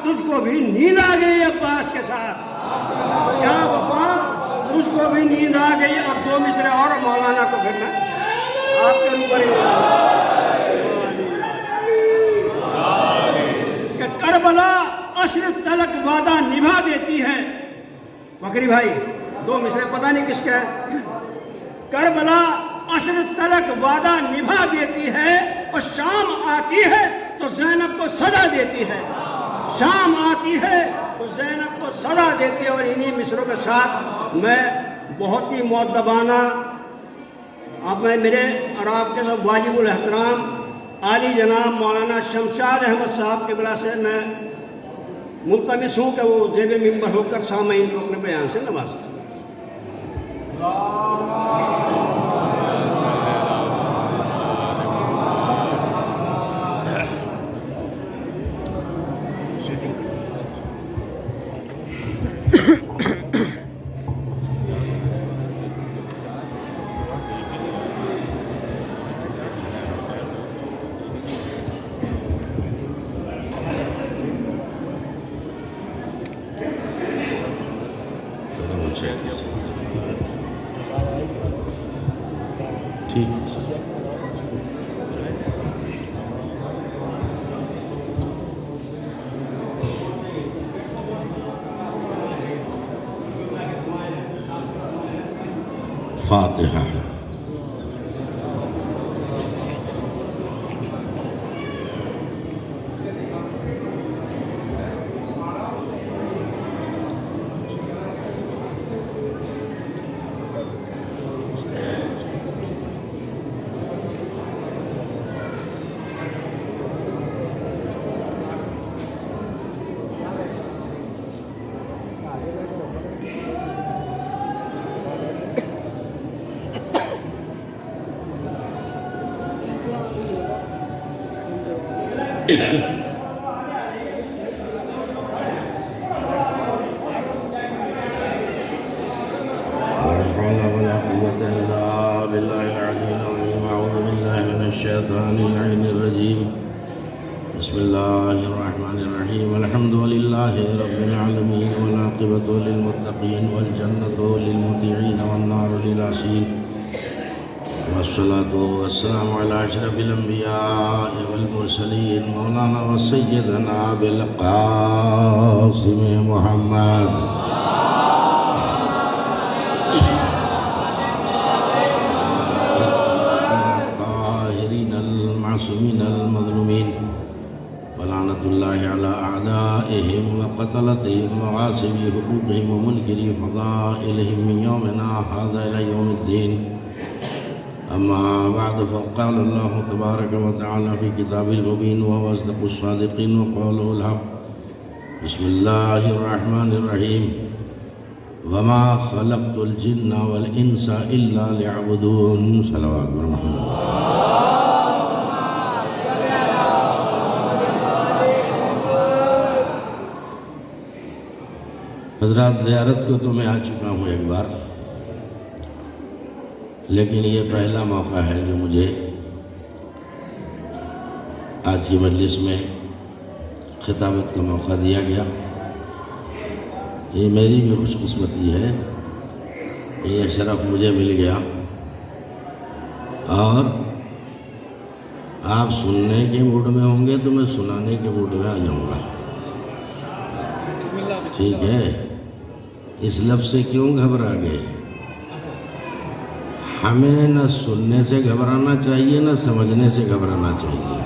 تجھ کو بھی نیند آ گئی عباس کے ساتھ. کیا وفا تجھ کو بھی نیند آ گئی. اب 2 مصرے اور مولانا کو پھر میں آپ کے اوپر کہ کربلا عشر تلک وعدہ نبھا دیتی ہے. بکری بھائی 2 مصرے پتہ نہیں کس کا ہے. کربلا عشر تلک وعدہ نبھا دیتی ہے اور شام آتی ہے تو زینب کو سزا دیتی ہے. شام آتی ہے تو زینب کو سزا دیتی ہے. اور انہی مصروں کے ساتھ میں بہت ہی مؤدبانہ اب میں میرے اور آپ کے سب واجب الاحترام عالی جناب مولانا شمشاد احمد صاحب کے بلا سے میں ملتمس ہوں کہ وہ زیب ممبر ہو کر سامعین کو اپنے بیان سے نوازیں. فاتحہ. بسم الله الرحمن الرحيم. الحمد لله رب العالمين والعاقبة للمتقين والجنة للمطيعين والنار للعاصين والصلاة والسلام على أشرف الأنبياء والمرسلين مولانا وسيدنا أبي القاسم محمد الطاهرين المعصومين المظلومين ولعنة الله على أعدائهم وقتلتهم وغاصبي حقوقهم ومنكري فضائلهم من يومنا هذا إلى يوم الدين. أما بعد فقال الله تبارك وتعالى في كتابه المبين وهو أصدق الصادقين وقوله الحق. بسم الله الرحمن الرحيم. وما خلقت الجن والإنس إلا ليعبدون. صلوات محمد. حضرات زیارت کو تو میں آ چکا ہوں ایک بار، لیکن یہ پہلا موقع ہے جو مجھے آج کی مجلس میں خطابت کا موقع دیا گیا. یہ میری بھی خوش قسمتی ہے، یہ شرف مجھے مل گیا. اور آپ سننے کے موڈ میں ہوں گے تو میں سنانے کے موڈ میں آ جاؤں گا. ٹھیک ہے؟ اس لفظ سے کیوں گھبرا گئے؟ ہمیں نہ سننے سے گھبرانا چاہیے نہ سمجھنے سے گھبرانا چاہیے.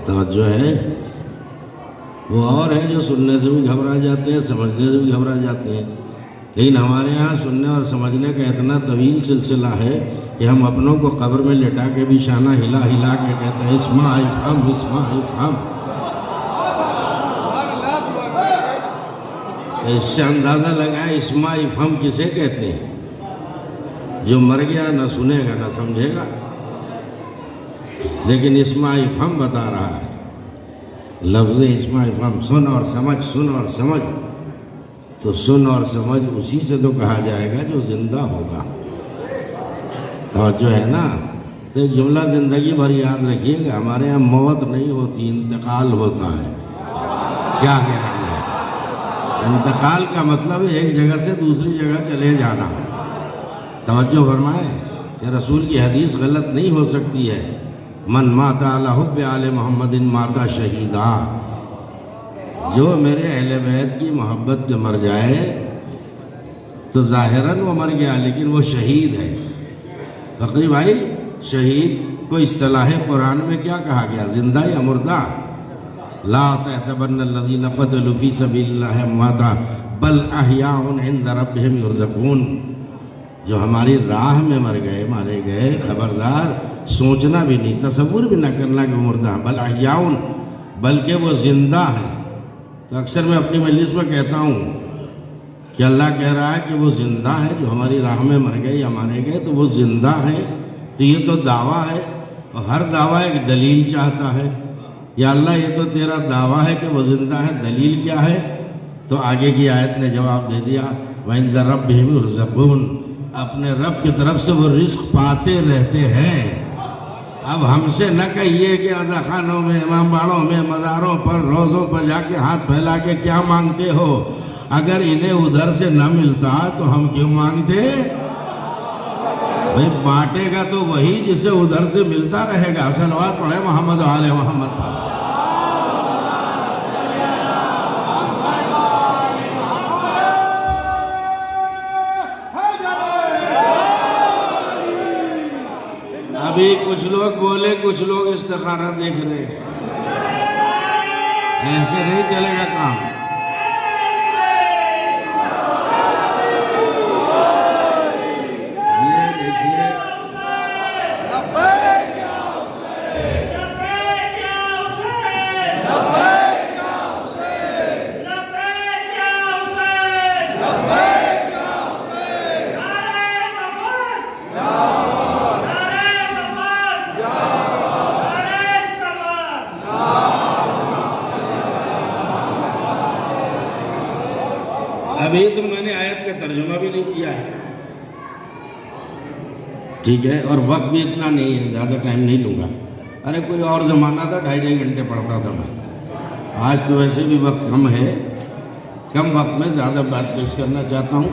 توجہ ہے؟ وہ اور ہیں جو سننے سے بھی گھبرا جاتے ہیں، سمجھنے سے بھی گھبرا جاتے ہیں. لیکن ہمارے ہاں سننے اور سمجھنے کا اتنا طویل سلسلہ ہے کہ ہم اپنوں کو قبر میں لٹا کے بھی شانہ ہلا ہلا کے کہتے ہیں اسمع افہم اسمع افہم. تو اس سے اندازہ لگائیں اسمع افہم کسے کہتے ہیں؟ جو مر گیا نہ سنے گا نہ سمجھے گا. لیکن اسمع افہم بتا رہا ہے. لفظ اسمع افہم، سن اور سمجھ، سن اور سمجھ. تو سن اور سمجھ اسی سے تو کہا جائے گا جو زندہ ہوگا. توجہ ہے نا؟ تو ایک جملہ زندگی بھر یاد رکھیے گا، ہمارے یہاں موت نہیں ہوتی، انتقال ہوتا ہے. کیا گارنٹی ہے؟ انتقال کا مطلب ہے ایک جگہ سے دوسری جگہ چلے جانا. توجہ فرمائیں کہ رسول کی حدیث غلط نہیں ہو سکتی ہے. من مات علی حب آل محمد مات شہیدا. جو میرے اہل بیت کی محبت میں مر جائے تو ظاہراً وہ مر گیا لیکن وہ شہید ہے. فقری بھائی شہید کو اصطلاح قرآن میں کیا کہا گیا؟ زندہ یا مردہ؟ لا تحسبن الذین قتلوا فی سبیل اللہ امواتا بل احیاء عند ربہم یرزقون. جو ہماری راہ میں مر گئے مارے گئے خبردار سوچنا بھی نہیں تصور بھی نہ کرنا کہ وہ مردہ ہیں. بل احیاء بلکہ وہ زندہ ہیں. تو اکثر میں اپنی مجلس میں کہتا ہوں کہ اللہ کہہ رہا ہے کہ وہ زندہ ہے جو ہماری راہ میں مر گئے یا مارے گئے تو وہ زندہ ہیں. تو یہ تو دعویٰ ہے اور ہر دعویٰ ایک دلیل چاہتا ہے. یا اللہ یہ تو تیرا دعویٰ ہے کہ وہ زندہ ہے، دلیل کیا ہے؟ تو آگے کی آیت نے جواب دے دیا وَعِندَ رَبِّهِمْ يُرْزَقُونَ. اپنے رب کی طرف سے وہ رزق پاتے رہتے ہیں. اب ہم سے نہ کہیے کہ عزا خانوں میں امام باڑوں میں مزاروں پر روزوں پر جا کے ہاتھ پھیلا کے کیا مانگتے ہو. اگر انہیں ادھر سے نہ ملتا تو ہم کیوں مانگتے؟ بھئی بانٹے گا تو وہی جسے ادھر سے ملتا رہے گا. صلوات پڑھے محمد و آل محمد پر. ابھی کچھ لوگ بولے کچھ لوگ استخارہ دیکھ رہے. ایسے نہیں چلے گا کام. یہ دیکھیے ابھی تو میں نے آیت کا ترجمہ بھی نہیں کیا ہے. ٹھیک ہے اور وقت بھی اتنا نہیں ہے، زیادہ ٹائم نہیں لوں گا. ارے کوئی اور زمانہ تھا 2.5 گھنٹے پڑھتا تھا میں. آج تو ویسے بھی وقت کم ہے. کم وقت میں زیادہ بات پیش کرنا چاہتا ہوں.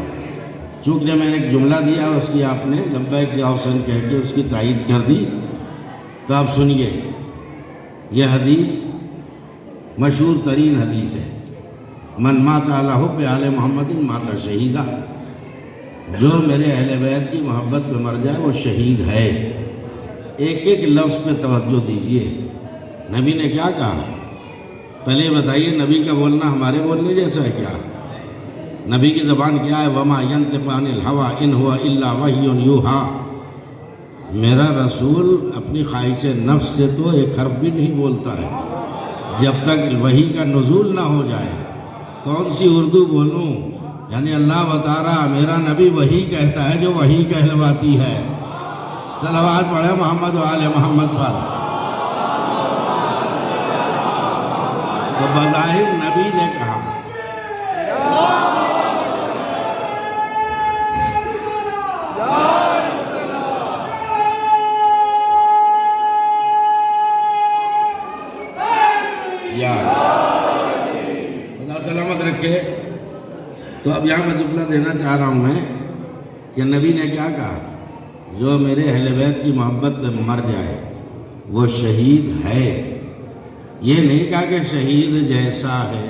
چونکہ میں نے ایک جملہ دیا اس کی آپ نے لبیک یا حسین کہہ کے اس کی تائید کر دی. تو آپ سنیے یہ حدیث مشہور ترین حدیث ہے. من مات علی حب آل محمد مات شہیدہ. جو میرے اہل بیت کی محبت میں مر جائے وہ شہید ہے. ایک ایک لفظ پہ توجہ دیجئے. نبی نے کیا کہا؟ پہلے یہ بتائیے نبی کا بولنا ہمارے بولنے جیسا ہے کیا؟ نبی کی زبان کیا ہے؟ وما ینطق عن الہوی ان ہوا الا وحی یوحی. میرا رسول اپنی خواہش نفس سے تو ایک حرف بھی نہیں بولتا ہے جب تک وحی کا نزول نہ ہو جائے. کون سی اردو بولوں؟ یعنی اللہ بتا رہا میرا نبی وہی کہتا ہے جو وہی کہلواتی ہے. صلوات پڑھے محمد و آل محمد پر. تو بظاہر نبی نے کہا. خدا سلامت رکھے. تو اب یہاں میں جملہ دینا چاہ رہا ہوں میں کہ نبی نے کیا کہا؟ جو میرے اہل بیت کی محبت میں مر جائے وہ شہید ہے. یہ نہیں کہا کہ شہید جیسا ہے،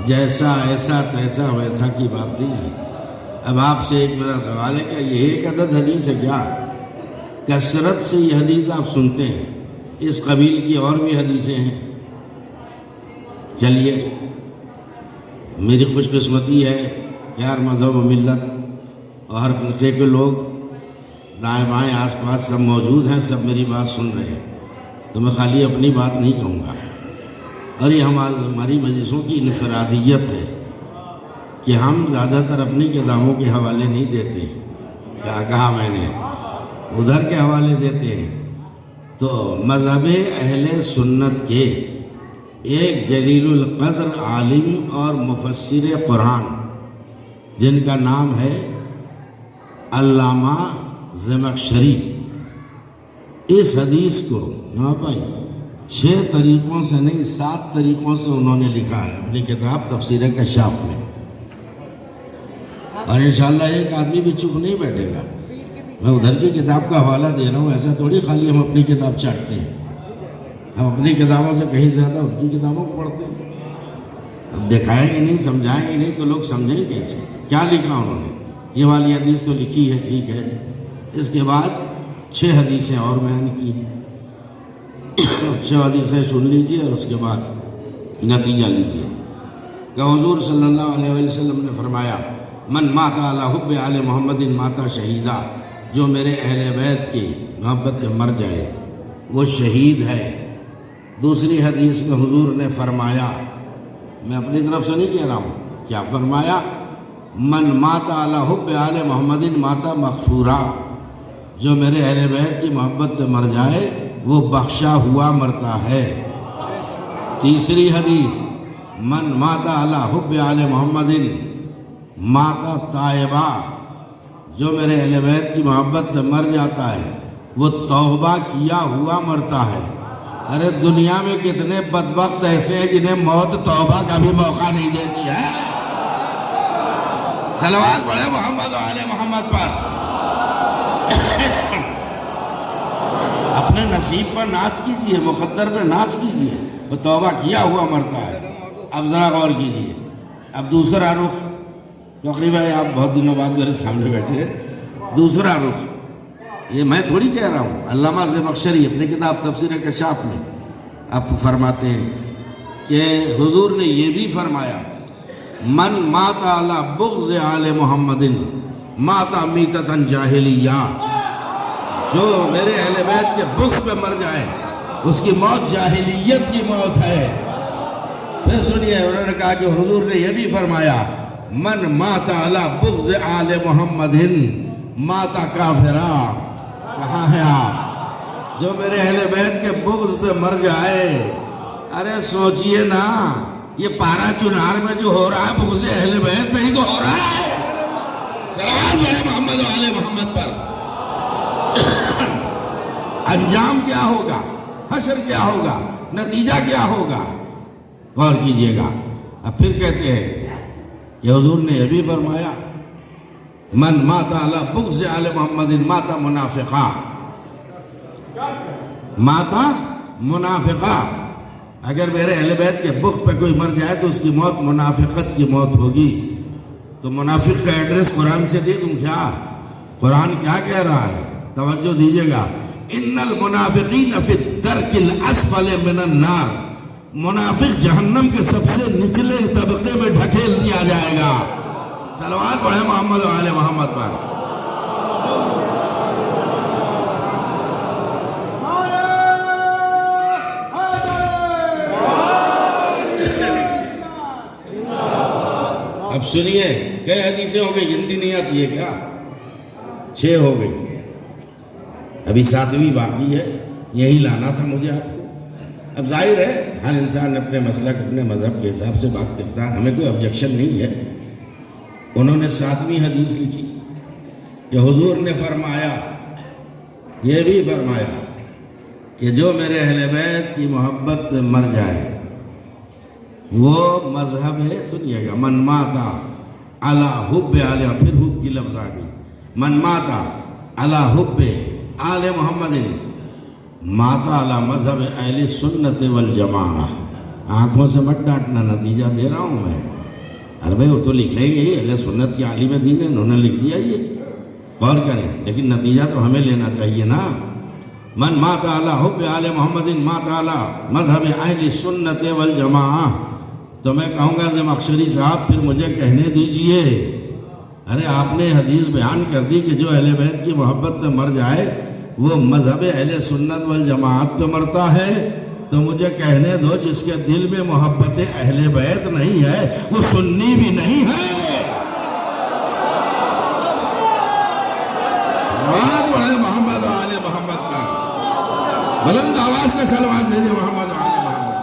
جیسا ایسا تیسا ویسا کی بات نہیں ہے. اب آپ سے ایک میرا سوال ہے کہ یہ ایک عدد حدیث ہے کیا؟ کثرت سے یہ حدیث آپ سنتے ہیں. اس قبیل کی اور بھی حدیثیں ہیں. چلیے میری خوش قسمتی ہے کہ ہر مذہب و ملت اور ہر فرقے کے لوگ دائیں بائیں آس پاس سب موجود ہیں، سب میری بات سن رہے ہیں. تو میں خالی اپنی بات نہیں کہوں گا. اور یہ ہماری مجلسوں کی انفرادیت ہے کہ ہم زیادہ تر اپنی کتابوں کے حوالے نہیں دیتے. کیا کہا میں نے؟ ادھر کے حوالے دیتے ہیں. تو مذہب اہل سنت کے ایک جلیل القدر عالم اور مفسر قرآن جن کا نام ہے علامہ زمخشری، اس حدیث کو 6 طریقوں سے نہیں 7 طریقوں سے انہوں نے لکھا ہے اپنی کتاب تفسیر کشاف میں، اور انشاءاللہ ایک آدمی بھی چپ نہیں بیٹھے گا۔ میں ادھر کی کتاب کا حوالہ دے رہا ہوں، ایسا تھوڑی خالی ہم اپنی کتاب چاٹتے ہیں، ہم اپنی کتابوں سے کہیں زیادہ ان کی کتابوں کو پڑھتے ہیں۔ اب دکھائیں گے نہیں، سمجھائیں گے نہیں تو لوگ سمجھیں کیسے؟ کیا لکھا انہوں نے؟ یہ والی حدیث تو لکھی ہے، ٹھیک ہے، اس کے بعد 6 حدیثیں اور بیان کی، 6 حدیثیں سن لیجئے اور اس کے بعد نتیجہ لیجئے کہ حضور صلی اللہ علیہ وسلم نے فرمایا من مات علی حب آل محمد مات شہیدہ، جو میرے اہل بیت کی محبت میں مر جائے وہ شہید ہے۔ دوسری حدیث میں حضور نے فرمایا، میں اپنی طرف سے نہیں کہہ رہا ہوں، کیا فرمایا؟ من مات علی حب آل محمد مات مغفورا، جو میرے اہل بیت کی محبت میں مر جائے وہ بخشا ہوا مرتا ہے۔ تیسری حدیث من مات علی حب آل محمد مات تائبا، جو میرے اہل بیت کی محبت میں مر جاتا ہے وہ توبہ کیا ہوا مرتا ہے۔ ارے دنیا میں کتنے بدبخت ایسے ہیں جنہیں موت توبہ کا بھی موقع نہیں دیتی ہے۔ صلوات پڑھے محمد و آل محمد پر۔ اپنے نصیب پر ناز کیجئے، مقدر پر ناز کیجئے، وہ توبہ کیا ہوا مرتا ہے۔ اب ذرا غور کیجئے، اب دوسرا رخ، فخری بھائی آپ بہت دنوں بعد میرے سامنے بیٹھے، دوسرا رخ یہ میں تھوڑی کہہ رہا ہوں، علامہ زمخشری اپنی کتاب تفسیر کشاف میں آپ فرماتے ہیں کہ حضور نے یہ بھی فرمایا من مات علی بغض آل محمد مات میتۃ جاہلیہ، جو میرے اہل بیت کے بغض پہ مر جائے اس کی موت جاہلیت کی موت ہے۔ پھر سنیے، انہوں نے کہا کہ حضور نے یہ بھی فرمایا من مات علی بغض آل محمد مات کافرا۔ کہاں ہیں آپ؟ جو میرے اہل بیت کے بغض پہ مر جائے، ارے سوچئے نا، یہ پارا چنار میں جو ہو رہا ہے بغض اہل بیت میں ہی تو ہو رہا ہے۔ صلوات پڑھے محمد و آل محمد پر۔ انجام کیا ہوگا، حشر کیا ہوگا، نتیجہ کیا ہوگا، غور کیجئے گا۔ اب پھر کہتے ہیں کہ حضور نے یہ بھی فرمایا من مات علی بغض آل محمد مات منافقا، مات منافقا، اگر میرے اہل بیت کے بغض پہ کوئی مر جائے تو اس کی موت منافقت کی موت ہوگی۔ تو منافق کا ایڈریس قرآن سے دے دوں کیا؟ قرآن کیا کہہ رہا ہے؟ توجہ دیجئے گا، ان المنافقین فی الدرک الاسفل من النار، منافق جہنم کے سب سے نچلے طبقے میں ڈھکیل دیا جائے گا۔ صلوات پڑھے محمد و آل محمد پر۔ اب سنیے، کئی حدیثیں ہو گئی، گنتی نہیں آتی ہے کیا؟ 6 ہو گئی، ابھی 7ویں باقی ہے، یہی لانا تھا مجھے آپ کو۔ اب ظاہر ہے ہر انسان اپنے مسلک اپنے مذہب کے حساب سے بات کرتا ہے، ہمیں کوئی آبجیکشن نہیں ہے۔ انہوں نے 7ویں حدیث لکھی کہ حضور نے فرمایا، یہ بھی فرمایا کہ جو میرے اہل بیت کی محبت مر جائے وہ مذہب ہے، سنیے گا، من ماتا علی حب آل، پھر حب کی لفظ آ گئی، من ماتا علی حب آل محمد ماتا علی مذہب اہل سنت والجماعہ۔ آنکھوں سے مت ڈانٹنا، نتیجہ دے رہا ہوں میں۔ ارے بھائی وہ تو لکھ لیں گے ہی، اہل سنت کی عالم دین ہے، انہوں نے لکھ دیا یہ، غور کریں، لیکن نتیجہ تو ہمیں لینا چاہیے نا۔ من مات علی حب آل محمد مات علی مذہب اہل سنت والجماعہ۔ تو میں کہوں گا زمخشری صاحب پھر مجھے کہنے دیجئے، ارے آپ نے حدیث بیان کر دی کہ جو اہل بیت کی محبت میں مر جائے وہ مذہب اہل سنت والجماعت پہ مرتا ہے، تو مجھے کہنے دو جس کے دل میں محبت اہل بیت نہیں ہے وہ سنی بھی نہیں ہے۔ صلوات پڑھے محمد و آل محمد پر، بلند آواز سے صلوات بھیجے محمد و آل محمد۔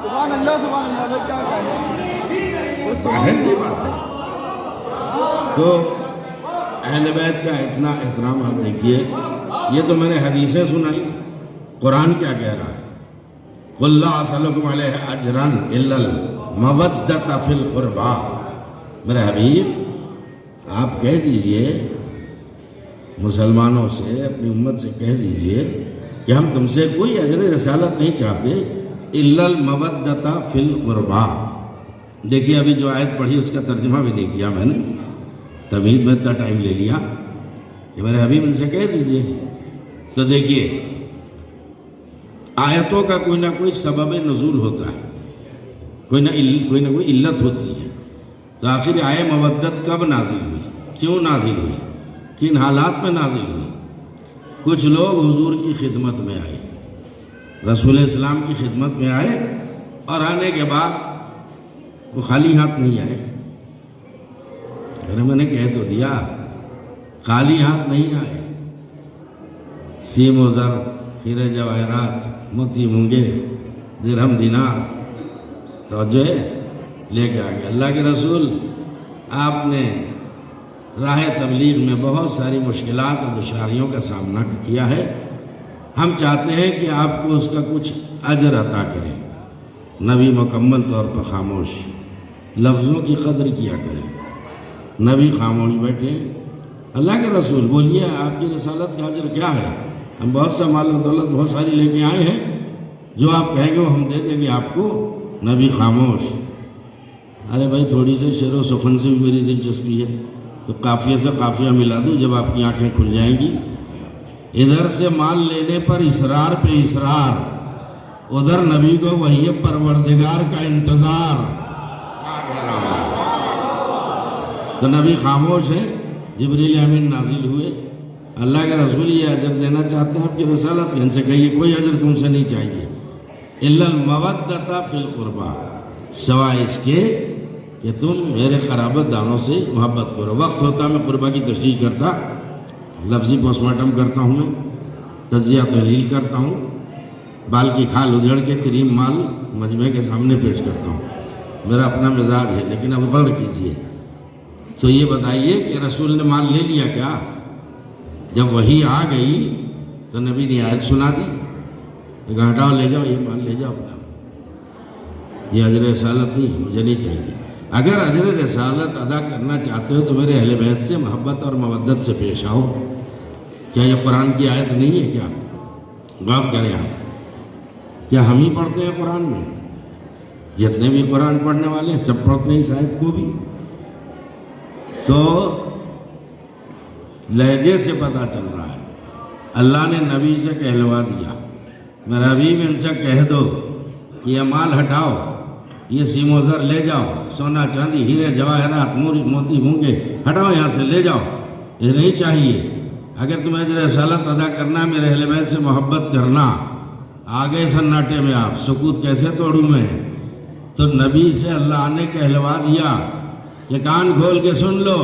سبحان اللہ سبحان اللہ، کیا ظاہر سی بات ہے۔ تو اہل اہل بیت کا اتنا احترام آپ دیکھیے. یہ تو میں نے حدیثیں سنائی, قرآن کیا کہہ رہا ہے؟ قُلْ لَا أَسْأَلُكُمْ عَلَيْهِ أَجْرًا إِلَّا الْمَوَدَّةَ فِي الْقُرْبَى. میرے حبیب آپ کہہ دیجئے مسلمانوں سے, اپنی امت سے کہہ دیجئے کہ ہم تم سے کوئی اجر رسالت نہیں چاہتے, إِلَّا الْمَوَدَّةَ فِي الْقُرْبَى. دیکھیے ابھی جو آیت پڑھی اس کا ترجمہ بھی نہیں کیا میں نے, تمہید میں اتنا ٹائم لے لیا کہ میرے حبیب ان سے کہہ دیجئے. تو دیکھیے آیتوں کا کوئی نہ کوئی سبب نزول ہوتا ہے, کوئی نہ کوئی علت ہوتی ہے. تو آخر آئے مودت کب نازل ہوئی, کیوں نازل ہوئی, کن حالات میں نازل ہوئی؟ کچھ لوگ حضور کی خدمت میں آئے, رسول اسلام کی خدمت میں آئے, اور آنے کے بعد وہ خالی ہاتھ نہیں آئے. میں نے کہہ تو دیا خالی ہاتھ نہیں آئے. سیم و زر, ہیرے جواہرات, موتی مونگے, درہم دینار توجہ ہے لے کے آگے. اللہ کے رسول آپ نے راہ تبلیغ میں بہت ساری مشکلات اور دشواریوں کا سامنا کیا ہے. ہم چاہتے ہیں کہ آپ کو اس کا کچھ اجر عطا کریں. نبی مکمل طور پر خاموش, لفظوں کی قدر کیا کریں. نبی خاموش بیٹھے. اللہ کے رسول بولیے آپ کی رسالت کا اجر کیا ہے؟ ہم بہت سا مال و دولت بہت ساری لے کے آئے ہیں, جو آپ کہیں گے وہ ہم دے دیں گے آپ کو. نبی خاموش. ارے بھائی تھوڑی سی شعر و سخن سے بھی میری دلچسپی ہے, تو قافیہ سے قافیہ ملا دوں جب آپ کی آنکھیں کھل جائیں گی. ادھر سے مال لینے پر اصرار پہ اصرار, ادھر نبی کو وہی پروردگار کا انتظار. تو نبی خاموش ہے. جبریل امین نازل ہوئے, اللہ کے رسول یہ اجر دینا چاہتے ہیں آپ کی رسالت, ان سے کہیے کوئی اجر تم سے نہیں چاہیے. الا المودۃ فی القربى, سوائے اس کے کہ تم میرے قرابت داروں سے محبت کرو. وقت ہوتا میں قربہ کی تشریح کرتا, لفظی پوسٹ مارٹم کرتا ہوں, میں تجزیہ تحلیل کرتا ہوں, بال کی کھال ادھڑ کے کریم مال مجمع کے سامنے پیش کرتا ہوں. میرا اپنا مزاج ہے, لیکن اب غور کیجئے. تو یہ بتائیے کہ رسول نے مال لے لیا کیا؟ جب وحی آ گئی تو نبی نے آیت سنا دی, ہٹاؤ لے جاؤ یہ مال لے جاؤ, یہ اجر رسالت نہیں, مجھے نہیں چاہیے. اگر اجر رسالت ادا کرنا چاہتے ہو تو میرے اہل بیت سے محبت اور مودت سے پیش آؤ. کیا یہ قرآن کی آیت نہیں ہے کیا؟ غور کریں آپ. کیا ہم ہی پڑھتے ہیں قرآن میں؟ جتنے بھی قرآن پڑھنے والے ہیں سب پڑھتے ہیں اس آیت کو بھی. تو لہجے سے پتہ چل رہا ہے. اللہ نے نبی سے کہلوا دیا, میرا حبیب ان سے کہہ دو کہ یہ مال ہٹاؤ, یہ سیم و زر لے جاؤ, سونا چاندی ہیرے جواہرات موتی مونگے ہٹاؤ یہاں سے لے جاؤ, یہ نہیں چاہیے. اگر تمہیں اجر رسالت ادا کرنا, میرے اہل بیت سے محبت کرنا. آگے سناٹے میں آپ سکوت کیسے توڑوں میں؟ تو نبی سے اللہ نے کہلوا دیا کہ کان کھول کے سن لو,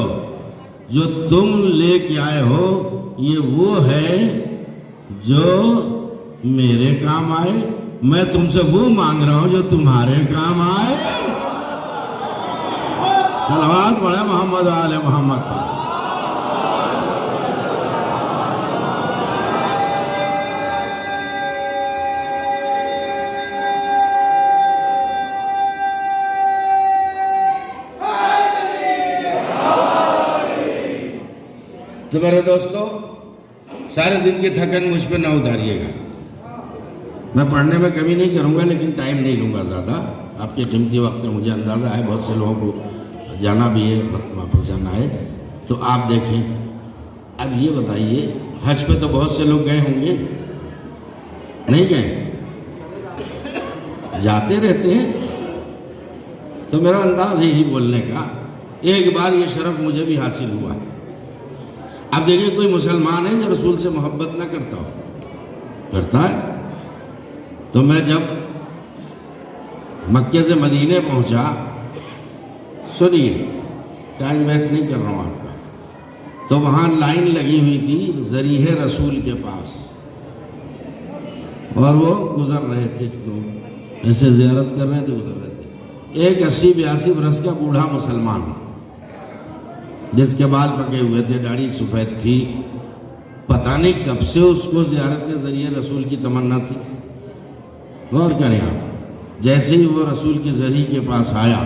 جو تم لے کے آئے ہو یہ وہ ہے جو میرے کام آئے, میں تم سے وہ مانگ رہا ہوں جو تمہارے کام آئے. صلوات پڑھے محمد و آل محمد پر. تو میرے دوستو سارے دن کی تھکن مجھ پہ نہ اتاریے گا. میں پڑھنے میں کمی نہیں کروں گا, لیکن ٹائم نہیں لوں گا زیادہ. آپ کے قیمتی وقت میں مجھے اندازہ ہے بہت سے لوگوں کو جانا بھی ہے, واپس جانا ہے. تو آپ دیکھیں, اب یہ بتائیے حج پہ تو بہت سے لوگ گئے ہوں گے, نہیں گئے؟ جاتے رہتے ہیں. تو میرا انداز یہی بولنے کا, ایک بار یہ شرف مجھے بھی حاصل ہوا. اب دیکھیں کوئی مسلمان ہے جو رسول سے محبت نہ کرتا ہو, کرتا ہے. تو میں جب مکے سے مدینے پہنچا, سنیے ٹائم ویسٹ نہیں کر رہا ہوں آپ کا, تو وہاں لائن لگی ہوئی تھی ذریح رسول کے پاس, اور وہ گزر رہے تھے لوگ, ایسے زیارت کر رہے تھے, گزر رہے تھے. ایک 80-82 برس کا بوڑھا مسلمان, جس کے بال پکے ہوئے تھے، داڑھی سفید تھی، پتہ نہیں کب سے اس کو زیارت ذریعہ رسول کی تمنا تھی۔ غور کریں آپ، جیسے ہی وہ رسول کے ذریعے کے پاس آیا،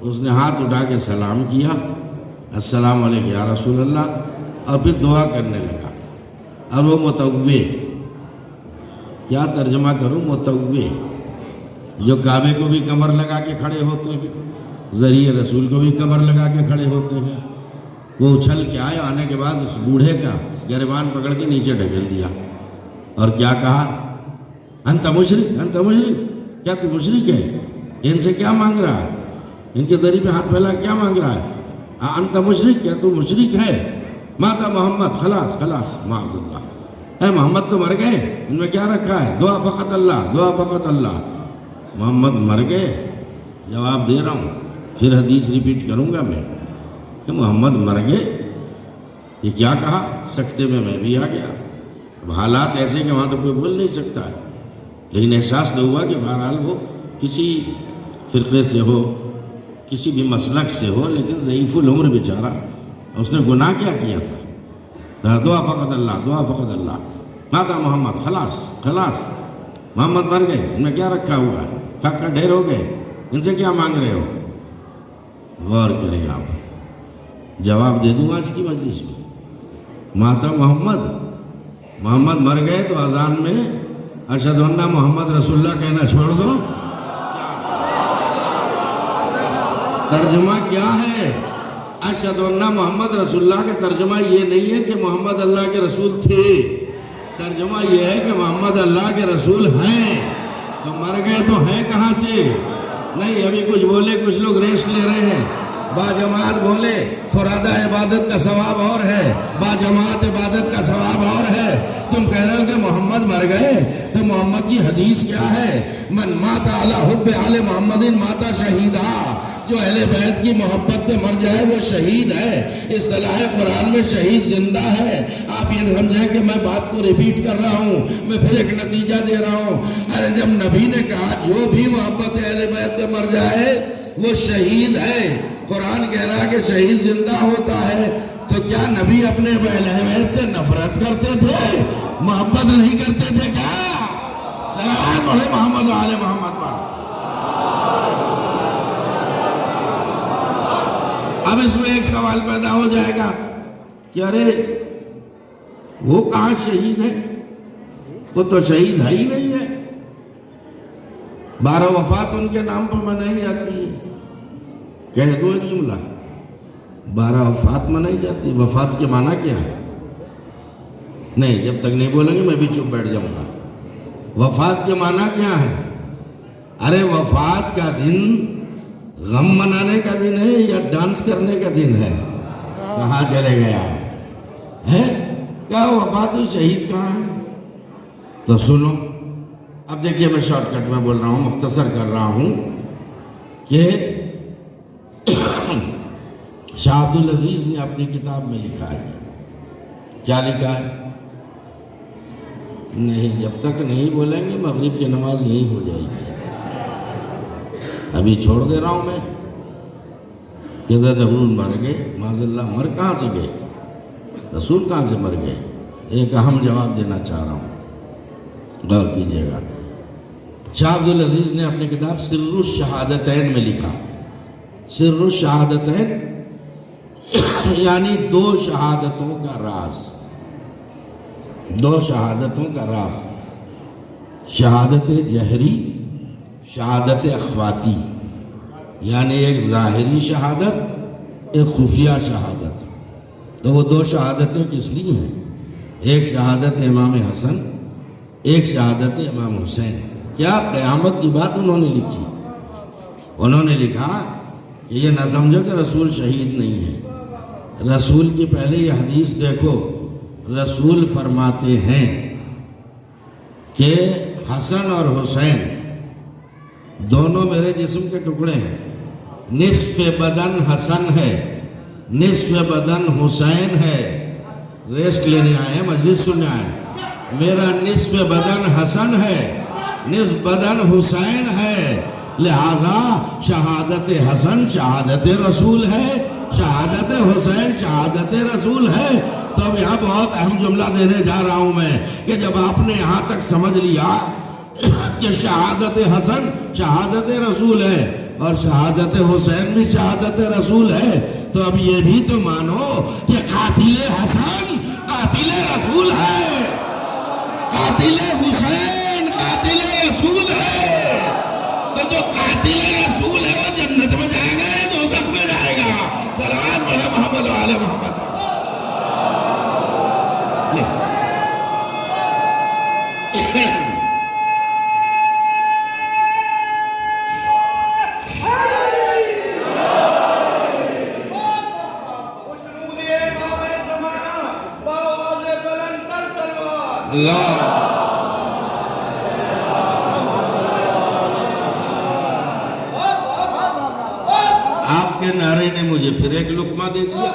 اس نے ہاتھ اٹھا کے سلام کیا، السلام علیکم یا رسول اللہ، اور پھر دعا کرنے لگا۔ اور وہ متوع، کیا ترجمہ کروں، متوع، جو کعبے کو بھی کمر لگا کے کھڑے ہوتے ہیں، ذریعے رسول کو بھی کمر لگا کے کھڑے ہوتے ہیں، وہ اچھل کے آئے، آنے کے بعد اس بوڑھے کا گریبان پکڑ کے نیچے ڈھکیل دیا اور کیا کہا، انت مشرک، انت مشرک، کیا تو مشرک ہے؟ ان سے کیا مانگ رہا ہے؟ ان کے ذریعے پہ ہاتھ پھیلا کیا مانگ رہا ہے؟ انت مشرک، کیا تو مشرک ہے؟ ماتا محمد، خلاص خلاص، معاذ اللہ، اے محمد تو مر گئے، ان میں کیا رکھا ہے؟ دعا فقط اللہ، دعا فقط اللہ۔ محمد مر گئے؟ جواب دے رہا ہوں، پھر حدیث ریپیٹ کروں گا میں کہ محمد مر گئے، یہ کیا کہا؟ سکتے میں بھی آ گیا۔ اب حالات ایسے کہ وہاں تو کوئی بول نہیں سکتا ہے، لیکن احساس تو ہوا کہ بہرحال وہ کسی فرقے سے ہو، کسی بھی مسلک سے ہو، لیکن ضعیف العمر بیچارہ، اس نے گناہ کیا کیا تھا؟ دعا فقط اللہ، دعا فقط اللہ، ماتا محمد، خلاص خلاص، محمد مر گئے، ان میں کیا رکھا ہوا ہے؟ حق کا ڈھیر ہو گئے، ان سے کیا مانگ رہے ہو؟ غور کریں آپ، جواب دے دوں آج کی مجلس میں، ماتا محمد مر گئے تو اذان میں اشہد ان محمد رسول اللہ کہنا چھوڑ دو؟ ترجمہ کیا ہے؟ اشہد ان محمد رسول اللہ کا ترجمہ یہ نہیں ہے کہ محمد اللہ کے رسول تھے، ترجمہ یہ ہے کہ محمد اللہ کے رسول ہیں۔ تو مر گئے تو ہیں کہاں سے؟ نہیں، ابھی کچھ بولے، کچھ لوگ ریسٹ لے رہے ہیں، باجماعت بولے فرادہ عبادت کا ثواب اور ہے، باجماعت عبادت کا ثواب اور ہے۔ تم کہہ رہے ہو کہ محمد مر گئے، تو محمد کی حدیث کیا ہے؟ من مات علی حب آل محمد مات شہیدہ، جو اہل بیت کی محبت پہ مر جائے وہ شہید ہے۔ اصطلاح قرآن میں شہید زندہ ہے۔ آپ یہ سمجھیں کہ میں بات کو ریپیٹ کر رہا ہوں، میں پھر ایک نتیجہ دے رہا ہوں۔ ارے جب نبی نے کہا جو بھی محبت اہل بیت پہ مر جائے وہ شہید ہے، قرآن کہہ رہا ہے کہ شہید زندہ ہوتا ہے، تو کیا نبی اپنے اہل بیت سے نفرت کرتے تھے؟ محبت نہیں کرتے تھے کیا؟ صلوات پڑھے محمد و آل محمد پر۔ اب اس میں ایک سوال پیدا ہو جائے گا کہ ارے وہ کہاں شہید ہے؟ وہ تو شہید ہے ہی نہیں ہے، 12 وفات ان کے نام پر منائی جاتی ہے۔ کہہ دو ایک جملہ، 12 وفات منائی جاتی ہے، وفات کے معنی کیا ہے؟ نہیں، جب تک نہیں بولیں گے میں بھی چپ بیٹھ جاؤں گا۔ وفات کے معنی کیا ہے؟ ارے وفات کا دن غم منانے کا دن ہے یا ڈانس کرنے کا دن ہے؟ کہاں چلے گیا ہے؟ کیا وفات ہوئی، شہید کہاں ہے؟ تو سنو، اب دیکھیے میں شارٹ کٹ میں بول رہا ہوں، مختصر کر رہا ہوں کہ شاہ عبدالعزیز نے اپنی کتاب میں لکھا ہے، کیا لکھا ہے؟ نہیں، جب تک نہیں بولیں گے مغرب کی نماز یہی ہو جائے گی۔ ابھی چھوڑ دے رہا ہوں میں کہ رسول مر گئے، معاذ اللہ، مر کہاں سے گئے؟ رسول کہاں سے مر گئے؟ ایک اہم جواب دینا چاہ رہا ہوں، غور کیجیے گا۔ شاہ عبدالعزیز نے اپنی کتاب سر الشہادتین میں لکھا، سر الشہادتین یعنی 2 شہادتوں کا راز، 2 شہادتوں کا راز، شہادت جہری، شہادت اخواتی، یعنی ایک ظاہری شہادت، ایک خفیہ شہادت۔ تو وہ 2 شہادتیں کس لیے ہیں؟ ایک شہادت امام حسن، ایک شہادت امام حسین۔ کیا قیامت کی بات انہوں نے لکھی؟ انہوں نے لکھا کہ یہ نہ سمجھو کہ رسول شہید نہیں ہے، رسول کی پہلے یہ حدیث دیکھو، رسول فرماتے ہیں کہ حسن اور حسین دونوں میرے جسم کے ٹکڑے ہیں، نصف بدن حسن ہے، نصف بدن حسین ہے۔ ریسٹ لینے آئے ہیں، مجلس سننے آئے ہیں۔ میرا نصف بدن حسن ہے، نصف بدن حسین ہے، لہذا شہادت حسن شہادت رسول ہے، شہادت حسین شہادت رسول ہے. تو اب یہاں بہت اہم جملہ دینے جا رہا ہوں میں کہ جب آپ نے یہاں تک سمجھ لیا کہ شہادت حسن شہادت رسول ہے اور شہادت حسین بھی شہادت رسول ہے، تو اب یہ بھی تو مانو کہ قاتل حسن قاتل رسول ہے، قاتل حسین قاتل رسول ہے. تو جو قاتل رسول ہے وہ جنت میں جائے گا یا دوزخ میں جائے گا؟ صلوات علی محمد و آل محمد. اللہ آپ کے نعرے نے مجھے پھر ایک لقمہ دے دیا.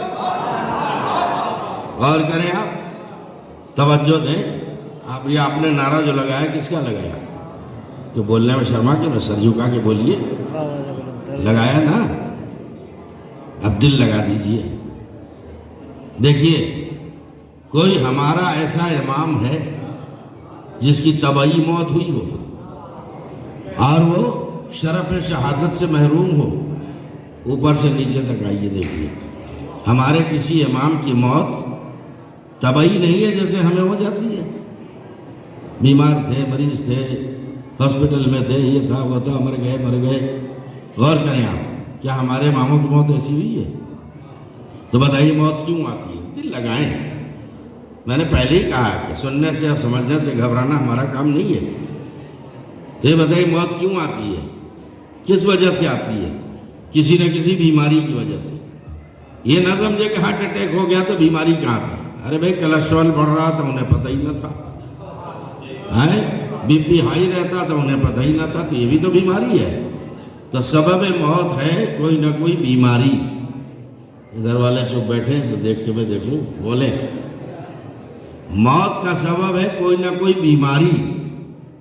غور کریں آپ، توجہ دیں. آپ نے نعرہ جو لگایا کس کا لگایا؟ جو بولنے میں شرما کیوں نہ سر جھکا کے بولیے. لگایا نا، اب دل لگا دیجئے. دیکھیے کوئی ہمارا ایسا امام ہے جس کی طبعی موت ہوئی ہو اور وہ شرف شہادت سے محروم ہو، اوپر سے نیچے تک آئیے دیکھیے. ہمارے کسی امام کی موت طبعی نہیں ہے جیسے ہمیں ہو جاتی ہے. بیمار تھے، مریض تھے، ہاسپٹل میں تھے، یہ تھا وہ تھا، مر گئے. غور کریں آپ، کیا ہمارے اماموں کی موت ایسی ہوئی ہے؟ تو بتائیے موت کیوں آتی ہے؟ دل لگائیں. میں نے پہلے ہی کہا کہ سننے سے اور سمجھنے سے گھبرانا ہمارا کام نہیں ہے. تو یہ بتائیے موت کیوں آتی ہے؟ کس وجہ سے آتی ہے؟ کسی نہ کسی بیماری کی وجہ سے. یہ نہ سمجھے کہ ہارٹ اٹیک ہو گیا تو بیماری کہاں تھی. ارے بھائی کولیسٹرول بڑھ رہا تھا انہیں پتہ ہی نہ تھا، بی پی ہائی رہتا تو انہیں پتہ ہی نہ تھا. تو یہ بھی تو بیماری ہے. تو سبب موت ہے کوئی نہ کوئی بیماری. ادھر والے چپ بیٹھے تو دیکھ کے میں دیکھوں بولے. موت کا سبب ہے کوئی نہ کوئی بیماری.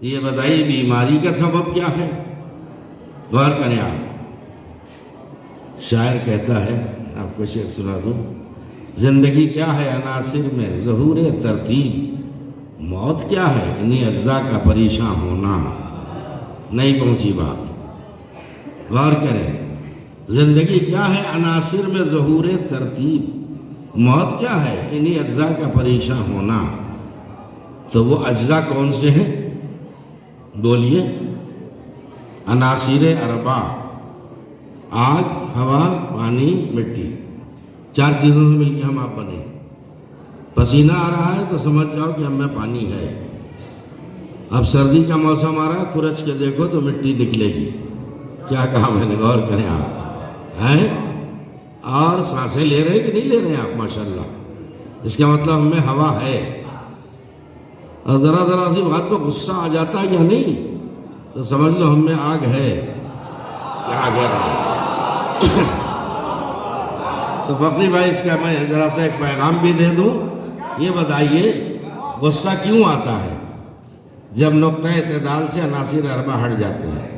یہ بتائیے بیماری کا سبب کیا ہے؟ غور کریں آپ. شاعر کہتا ہے، آپ کو شعر سنا دوں. زندگی کیا ہے عناصر میں ظہور ترتیب، موت کیا ہے انہی اجزاء کا پریشاں ہونا. نہیں پہنچی بات. غور کریں. زندگی کیا ہے عناصر میں ظہور ترتیب، موت کیا ہے انہی اجزاء کا پریشاں ہونا. تو وہ اجزاء کون سے ہیں؟ بولیے. عناصر اربع، آگ، ہوا، پانی، مٹی. 4 چیزوں سے مل کے ہم آپ بنے. پسینہ آ رہا ہے تو سمجھ جاؤ کہ ہم میں پانی ہے. اب سردی کا موسم آ رہا ہے، کھرچ کے دیکھو تو مٹی نکلے گی. کیا کہا میں نے؟ غور کریں آپ. ہیں اور سانسیں لے رہے کہ نہیں لے رہے آپ؟ ماشاءاللہ. اس کا مطلب ہم میں ہوا ہے. اور ذرا سی بات پہ غصہ آ جاتا ہے یا نہیں تو سمجھ لو ہم میں آگ ہے. کیا آگ ہے؟ تو فقی بھائی اس کا میں ذرا سا ایک پیغام بھی دے دوں. یہ بتائیے غصہ کیوں آتا ہے؟ جب نقطہ اعتدال سے عناصر اربع ہٹ جاتے ہیں،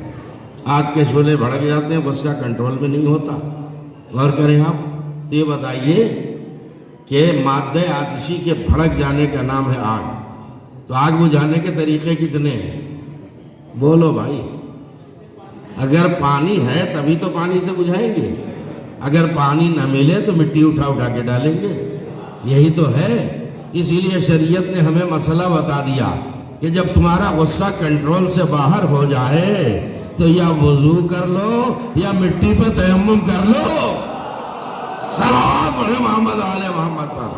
آگ کے شعلے بھڑک جاتے ہیں، غصہ کنٹرول میں نہیں ہوتا. غور کریں آپ. تو یہ بتائیے کہ مادہ آتشی کے بھڑک جانے کا نام ہے آگ. تو آگ بجھانے کے طریقے کتنے ہیں؟ بولو بھائی. اگر پانی ہے تبھی تو پانی سے بجھائیں گے. اگر پانی نہ ملے تو مٹی اٹھا کے ڈالیں گے. یہی تو ہے. اسی لیے شریعت نے ہمیں مسئلہ بتا دیا کہ جب تمہارا غصہ کنٹرول سے باہر ہو جائے تو یا وضو کر لو یا مٹی پہ تیمم کر لو. صلوات پڑھے محمد آل محمد پر.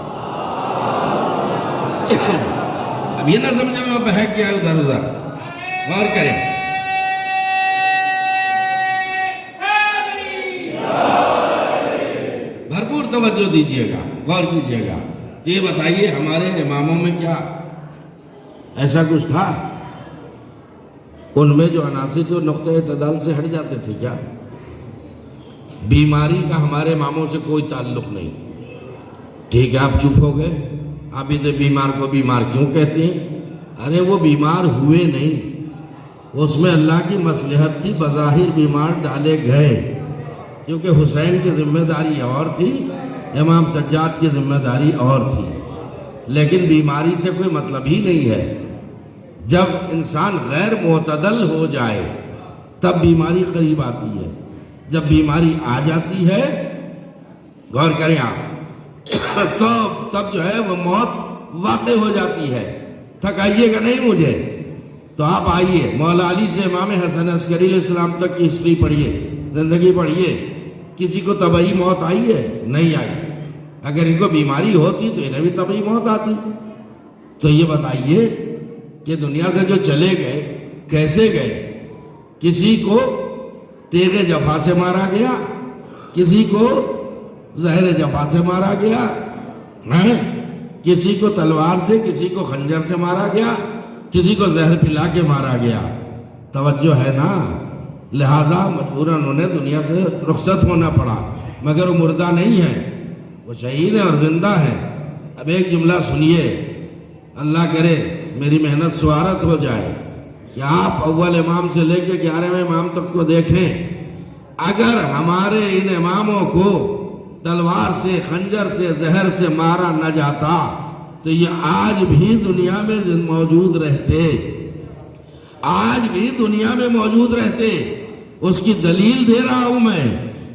اب یہ نہ سمجھے میں بہک گیا ادھر ادھر. غور کریں. بھرپور توجہ دیجئے گا، غور کیجئے گا. تو یہ بتائیے ہمارے اماموں میں کیا ایسا کچھ تھا ان میں جو عناصر جو نقطہ اعتدال سے ہٹ جاتے تھے؟ کیا بیماری کا ہمارے اماموں سے کوئی تعلق نہیں. ٹھیک ہے آپ چپ ہو گئے. آپ یہ بیمار کو بیمار کیوں کہتے ہیں؟ ارے وہ بیمار ہوئے نہیں، اس میں اللہ کی مصلحت تھی، بظاہر بیمار ڈالے گئے. کیونکہ حسین کی ذمہ داری اور تھی، امام سجاد کی ذمہ داری اور تھی، لیکن بیماری سے کوئی مطلب ہی نہیں ہے۔ جب انسان غیر معتدل ہو جائے تب بیماری قریب آتی ہے، جب بیماری آ جاتی ہے، غور کریں آپ، تو تب جو ہے وہ موت واقع ہو جاتی ہے۔ تھکائیے گا نہیں مجھے تو آپ آئیے مولا علی سے امام حسن عسکری علیہ السلام تک کی ہسٹری پڑھیے، زندگی پڑھیے، کسی کو طبعی موت آئی ہے؟ نہیں آئی۔ اگر ان کو بیماری ہوتی تو انہیں بھی طبعی موت آتی۔ تو یہ بتائیے کہ دنیا سے جو چلے گئے کیسے گئے؟ کسی کو تیغ جفا سے مارا گیا، کسی کو زہر جفا سے مارا گیا، کسی کو تلوار سے، کسی کو خنجر سے مارا گیا، کسی کو زہر پلا کے مارا گیا۔ توجہ ہے نا؟ لہذا مجبوراً انہیں دنیا سے رخصت ہونا پڑا، مگر وہ مردہ نہیں ہے، وہ شہید ہیں اور زندہ ہیں۔ اب ایک جملہ سنیے، اللہ کرے میری محنت سوارت ہو جائے کہ آپ اول امام سے لے کے 11ویں امام تک کو دیکھیں۔ اگر ہمارے ان اماموں کو تلوار سے، خنجر سے، زہر سے مارا نہ جاتا تو یہ آج بھی دنیا میں موجود رہتے، آج بھی دنیا میں موجود رہتے۔ اس کی دلیل دے رہا ہوں میں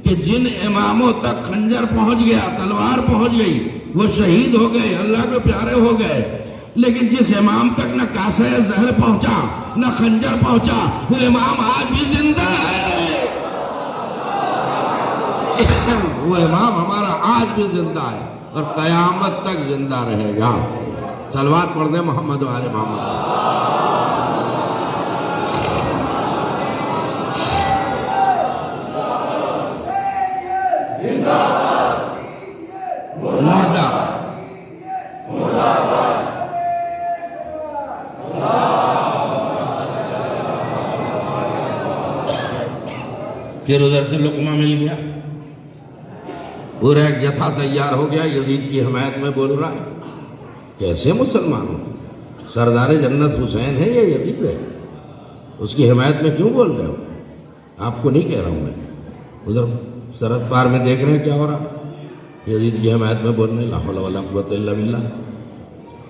کہ جن اماموں تک خنجر پہنچ گیا، تلوار پہنچ گئی، وہ شہید ہو گئے، اللہ کے پیارے ہو گئے، لیکن جس امام تک نہ کاسہ زہر پہنچا نہ خنجر پہنچا، وہ امام آج بھی زندہ ہے، وہ امام ہمارا آج بھی زندہ ہے اور قیامت تک زندہ رہے گا۔ صلوات پڑھ دیں محمد و آل محمد۔ مردہ پھر ادھر سے لقمہ مل گیا، پورا ایک جتھا تیار ہو گیا، یزید کی حمایت میں بول رہا ہے۔ کیسے مسلمان ہو؟ سردار جنت حسین ہے یا یزید ہے؟ اس کی حمایت میں کیوں بول رہے ہو؟ آپ کو نہیں کہہ رہا ہوں میں، ادھر سرحد پار میں دیکھ رہے ہیں کیا ہو رہا، یزید کی حمایت میں بولنے لا حول ولا قوت الا باللہ۔